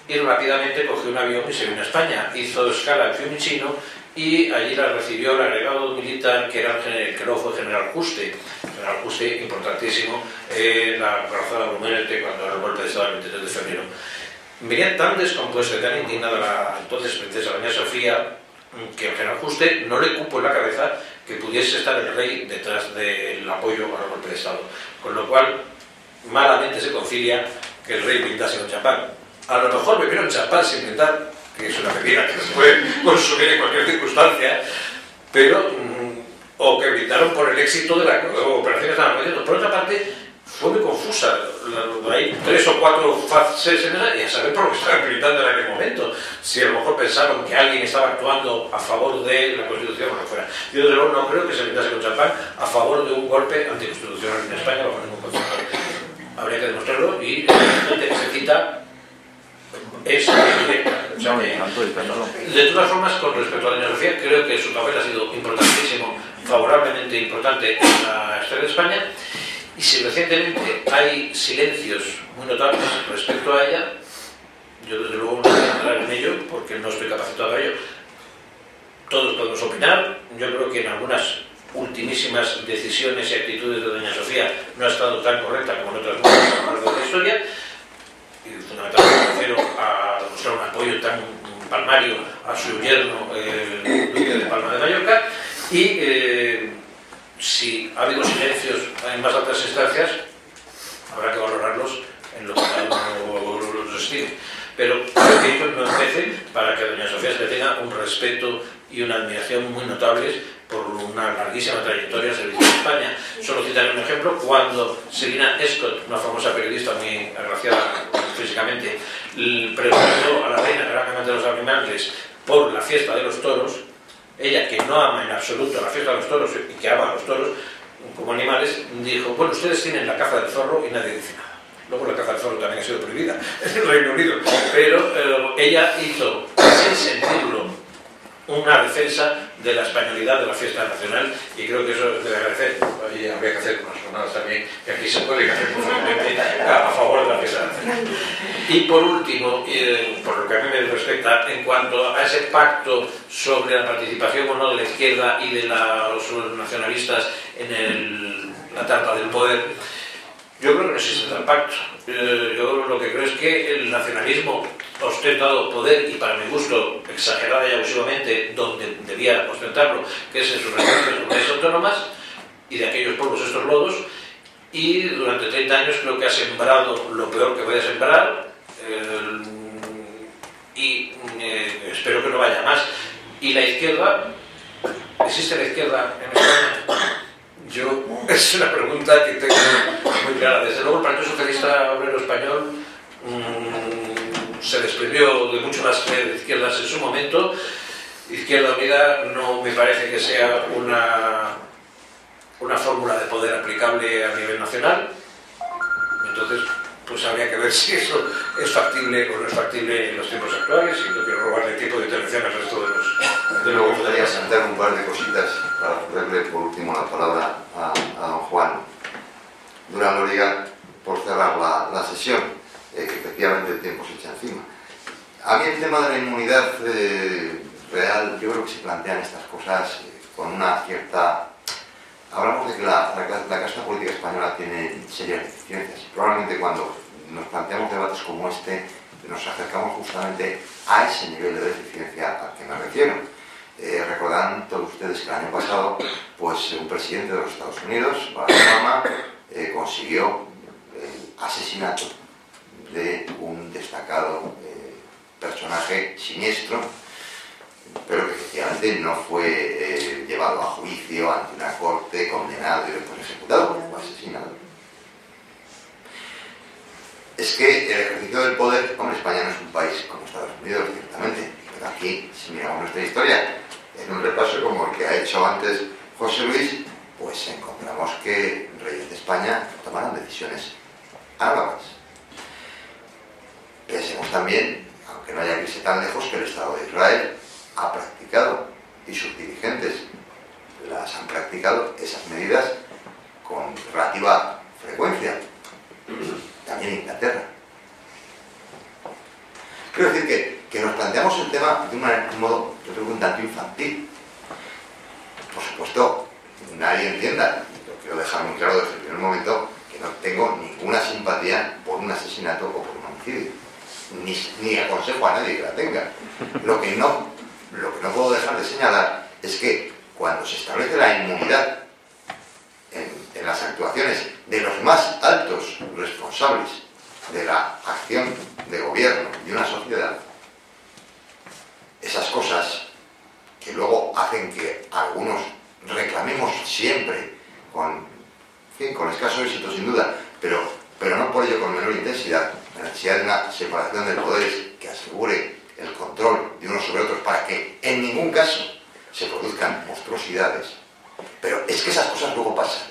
y rápidamente cogió un avión y se vino a España. Hizo escala en Fiumicino y allí la recibió el agregado militar que luego fue General Juste. General Juste, importantísimo, la calzada Brunete cuando era el golpe de Estado el 23 de febrero. Venía tan descompuesta y tan indignada la entonces princesa Doña Sofía que el General Juste no le cupo en la cabeza que pudiese estar el rey detrás del apoyo al golpe de Estado. Con lo cual, malamente se concilia que el rey brindase un champán. A lo mejor bebieron champán sin brindar, que es una bebida que se puede consumir en cualquier circunstancia, pero o que brindaron por el éxito de la operación que estaban haciendo. Por otra parte, fue muy confusa. Hay 3 o 4 fases en ella y a saber por lo que estaban brindando en aquel momento. Si a lo mejor pensaron que alguien estaba actuando a favor de la Constitución o lo que fuera. Yo desde luego no creo que se brindase con champán a favor de un golpe anticonstitucional en España bajo ningún concepto. Habría que demostrarlo y la gente que se cita es directa. O sea, de todas formas, con respecto a Doña Sofía, creo que su papel ha sido importantísimo, favorablemente importante en la historia de España. Y si recientemente hay silencios muy notables respecto a ella, yo desde luego no voy a entrar en ello porque no estoy capacitado a ello. Todos podemos opinar. Yo creo que en algunas ultimísimas decisiones y actitudes de Doña Sofía no ha estado tan correcta como en otras muchas a lo largo de la historia. Y fundamentalmente me refiero a demostrar un apoyo tan palmario a su yerno, el duque de Palma de Mallorca. Y si ha habido silencios en más altas instancias, habrá que valorarlos en lo que cada uno los estime. Pero creo que ellos no empecen para que a Doña Sofía se le tenga un respeto y una admiración muy notables por una larguísima trayectoria al servicio de España. Solo citaré un ejemplo: cuando Selina Escott, una famosa periodista muy agraciada físicamente, preguntó a la reina gran amante de los animales por la fiesta de los toros, ella, que no ama en absoluto la fiesta de los toros y que ama a los toros como animales, dijo: bueno, ustedes tienen la caza del zorro y nadie dice nada. Luego la caza del zorro también ha sido prohibida en el Reino Unido, pero ella hizo, sin sentirlo, una defensa de la españolidad de la fiesta nacional, y creo que eso debe agradecer. Y habría que hacer unas jornadas también, que aquí se puede hacer a favor de la fiesta nacional. Y por último, por lo que a mí me respecta, en cuanto a ese pacto sobre la participación o no de la izquierda y de los nacionalistas en la tarta del poder, yo creo que no existe tal pacto. Yo lo que creo es que el nacionalismo ha ostentado poder, y para mi gusto exagerada y abusivamente, donde debía ostentarlo, que es en sus respectivas comunidades autónomas, y de aquellos pueblos estos lodos, y durante 30 años creo que ha sembrado lo peor que puede sembrar, y espero que no vaya más. Y la izquierda, ¿existe la izquierda en España? Yo, es una pregunta que tengo muy clara. Desde luego el Partido Socialista Obrero Español se desprendió de mucho más de izquierdas en su momento. Izquierda Unida no me parece que sea una fórmula de poder aplicable a nivel nacional. Entonces, pues habría que ver si eso es factible o no es factible en los tiempos actuales, y no quiero robarle tiempo de intervención al resto de los... Luego me gustaría sentar un par de cositas para darle por último la palabra a don Juan Durán Loriga por cerrar la sesión, que efectivamente el tiempo se echa encima. A mí el tema de la inmunidad real, yo creo que se plantean estas cosas con una cierta... Hablamos de que la casta política española tiene serias deficiencias. Probablemente cuando nos planteamos debates como este, nos acercamos justamente a ese nivel de deficiencia al que me refiero. Recordarán todos ustedes que el año pasado, pues un presidente de los Estados Unidos, Barack Obama, consiguió el asesinato de un destacado personaje siniestro, pero que efectivamente no fue llevado a juicio ante una corte, condenado y después ejecutado, fue asesinado. Es que el ejercicio del poder, hombre, España no es un país como Estados Unidos, ciertamente, pero aquí, si miramos nuestra historia, en un repaso como el que ha hecho antes José Luis, pues encontramos recordemos que reyes de España tomaron decisiones análogas. Pensemos también, aunque no haya que irse tan lejos, que el Estado de Israel ha practicado, y sus dirigentes las han practicado, esas medidas con relativa frecuencia. También Inglaterra. Quiero decir que nos planteamos el tema de un modo, yo creo que un tanto infantil. Por supuesto, nadie entienda, y lo quiero dejar muy claro desde el primer momento, que no tengo ninguna simpatía por un asesinato o por un homicidio. Ni aconsejo a nadie que la tenga. Lo que no puedo dejar de señalar es que cuando se establece la inmunidad en las actuaciones de los más altos responsables de la acción de gobierno de una sociedad, esas cosas que luego hacen que algunos reclamemos siempre con escaso éxito sin duda, pero no por ello con menor intensidad, la necesidad de una separación de poderes que asegure el control de unos sobre otros para que en ningún caso se produzcan monstruosidades. Pero es que esas cosas luego pasan.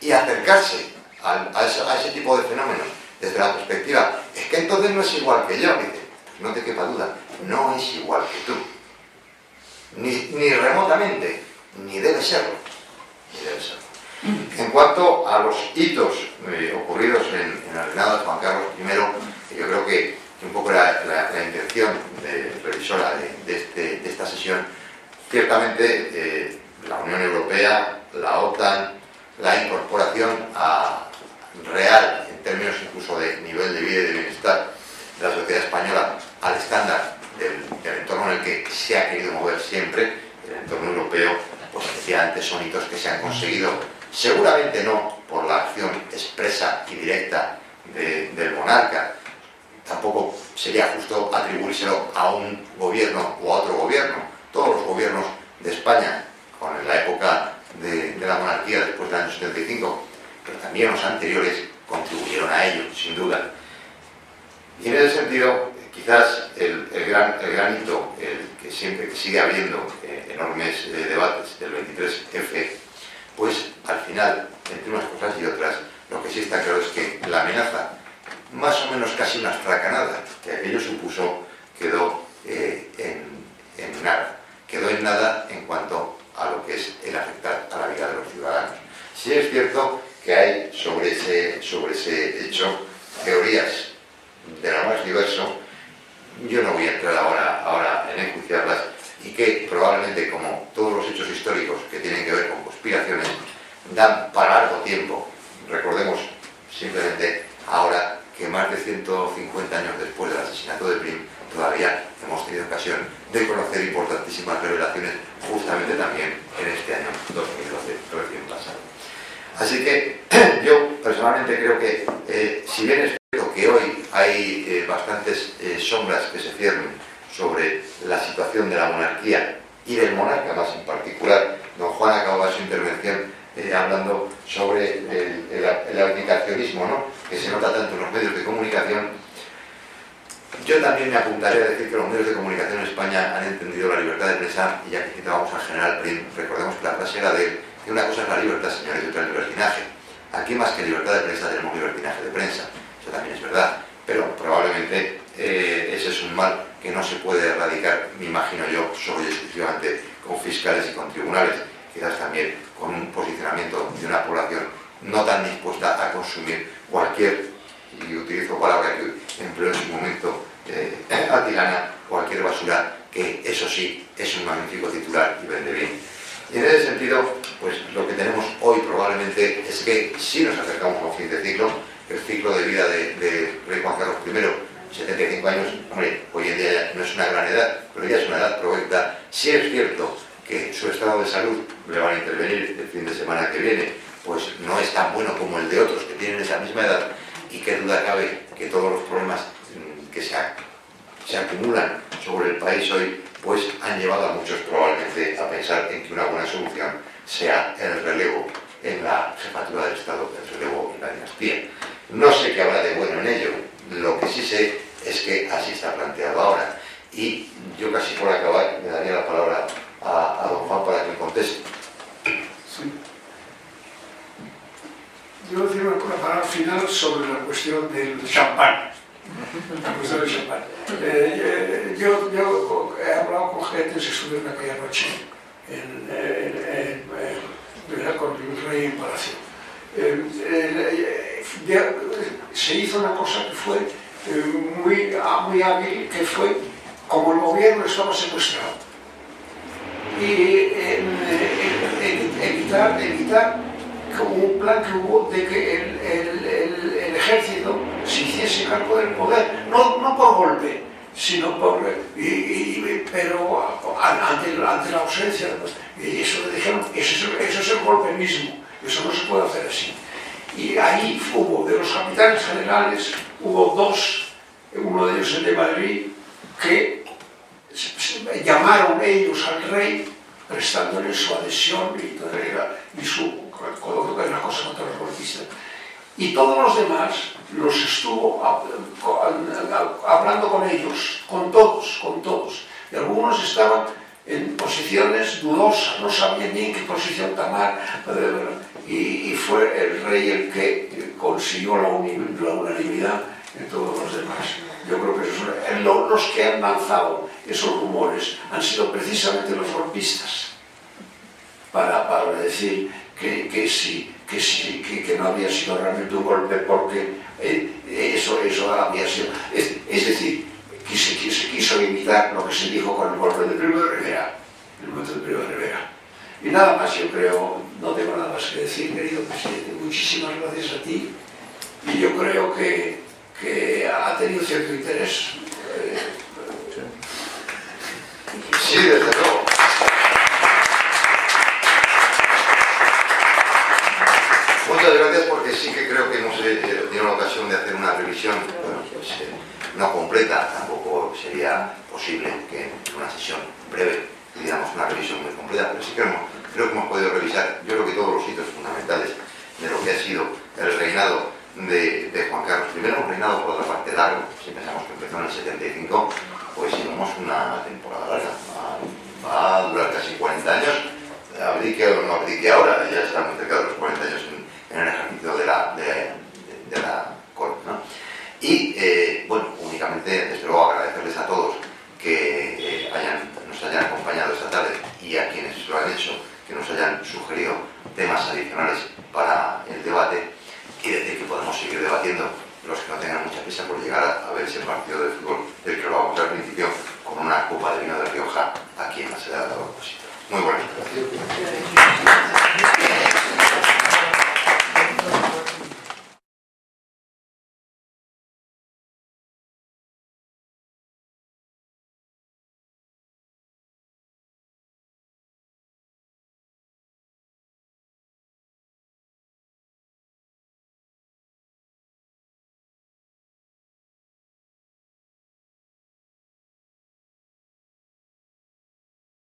Y acercarse a ese tipo de fenómenos desde la perspectiva, es que entonces no es igual que yo, dice, pues no te quepa duda, no es igual que tú. Ni remotamente, ni debe serlo. En cuanto a los hitos ocurridos en el reinado de Juan Carlos I, yo creo que un poco la intención previsora de esta sesión, ciertamente la Unión Europea, la OTAN, la incorporación real, en términos incluso de nivel de vida y de bienestar de la sociedad española, al estándar del entorno en el que se ha querido mover siempre, el entorno europeo, pues efectivamente son hitos que se han conseguido, seguramente no por la acción expresa y directa del monarca. Tampoco sería justo atribuírselo a un gobierno o a otro gobierno. Todos los gobiernos de España, con la época de la monarquía después del año 75, pero también los anteriores, contribuyeron a ello, sin duda. Y en ese sentido, quizás el gran hito, que sigue habiendo enormes debates del 23F, pues al final, entre unas cosas y otras, lo que sí está claro es que la amenaza, más o menos casi una fracanada, que aquello supuso, quedó en nada. Quedó en nada en cuanto a lo que es el afectar a la vida de los ciudadanos. Sí es cierto que hay sobre ese hecho teorías de lo más diverso. Yo no voy a entrar ahora en enjuiciarlas, y que probablemente, como todos los hechos históricos que tienen que ver con conspiraciones, dan para largo tiempo. Recordemos simplemente ahora que más de 150 años después del asesinato de Prim, todavía hemos tenido ocasión de conocer importantísimas revelaciones, justamente también en este año 2012 recién pasado. Así que yo personalmente creo que, si bien es cierto que hoy hay bastantes sombras que se ciernen sobre la situación de la monarquía y del monarca más en particular, don Juan acababa su intervención hablando sobre el abdicacionismo, ¿no?, que se nota tanto en los medios de comunicación. Yo también me apuntaré a decir que los medios de comunicación en España han entendido la libertad de prensa, y ya que citábamos al general Prim, recordemos que la frase era de él, que una cosa es la libertad, señores, y otra el libertinaje. Aquí, más que libertad de prensa, tenemos libertinaje de prensa. Eso también es verdad, pero probablemente ese es un mal que no se puede erradicar, me imagino yo, solo y exclusivamente con fiscales y con tribunales, quizás también con un posicionamiento de una población no tan dispuesta a consumir cualquier, y utilizo palabra que empleo en su momento atilana, cualquier basura, que eso sí es un magnífico titular y vende bien. Y en ese sentido, pues lo que tenemos hoy probablemente es que si nos acercamos a un fin de ciclo, el ciclo de vida de Rey Juan Carlos I, 75 años, hombre, hoy en día ya no es una gran edad, pero ya es una edad provecta. Sí es cierto que su estado de salud, le van a intervenir el fin de semana que viene, pues no es tan bueno como el de otros que tienen esa misma edad, y qué duda cabe que todos los problemas que se acumulan sobre el país hoy, pues han llevado a muchos probablemente a pensar en que una buena solución sea el relevo en la jefatura del Estado, el relevo en la dinastía. No sé qué habrá de bueno en ello, lo que sí sé es que así está planteado ahora. Y yo, casi por acabar, me daría la palabra a don Juan para que conteste. Sí. para el final sobre la cuestión del champán. La cuestión del champán. Yo he hablado con gente, se estuvieron aquella noche con el rey en Palacio. Se hizo una cosa que fue muy hábil, que fue como el gobierno estaba secuestrado y evitar como un plan que hubo de que el ejército se hiciese cargo del poder, no por golpe, sino por pero ante la ausencia, y eso le dijeron, eso es el golpe mismo, eso no se puede hacer así. Y ahí hubo, de los capitanes generales, hubo dos, uno de ellos el de Madrid, que llamaron ellos al rey prestándole su adhesión y su la cosa contra los golpistas. Y todos los demás los estuvo hablando con ellos, con todos. Y algunos estaban en posiciones dudosas, no sabían ni en qué posición tomar, y fue el rey el que consiguió la unanimidad en todos los demás. Yo creo que los que han lanzado esos rumores han sido precisamente los golpistas, para decir que no había sido realmente un golpe, porque eso había sido... Es decir, se quiso imitar lo que se dijo con el golpe de Primo de Rivera, Y nada más, yo creo, no tengo nada más que decir, querido presidente. Muchísimas gracias a ti, y yo creo que ha tenido cierto interés. Sí, desde luego. Muchas gracias, porque sí que creo que hemos tenido la ocasión de hacer una revisión, bueno, pues, no completa, tampoco sería posible que en una sesión breve tuviéramos una revisión muy completa, pero sí que creo que hemos podido revisar, yo creo que todos los hitos fundamentales de lo que ha sido el reinado de Juan Carlos I, un reinado por otra parte largo. Si pensamos que empezó en el 75, pues llevamos una temporada larga, va a durar casi 40 años, abdique o no abdique ahora, ya está muy cerca de los 40 años en el ejercicio de la corte, ¿no? Y bueno, únicamente, desde luego, agradecerles a todos que nos hayan acompañado esta tarde, y a quienes lo han hecho, que nos hayan sugerido temas adicionales para el debate, y decir que podemos seguir debatiendo, los que no tengan mucha prisa por llegar a ver ese partido de fútbol del que lo vamos al principio, con una copa de vino de Rioja aquí en la sede de la oposición. Muy buenas.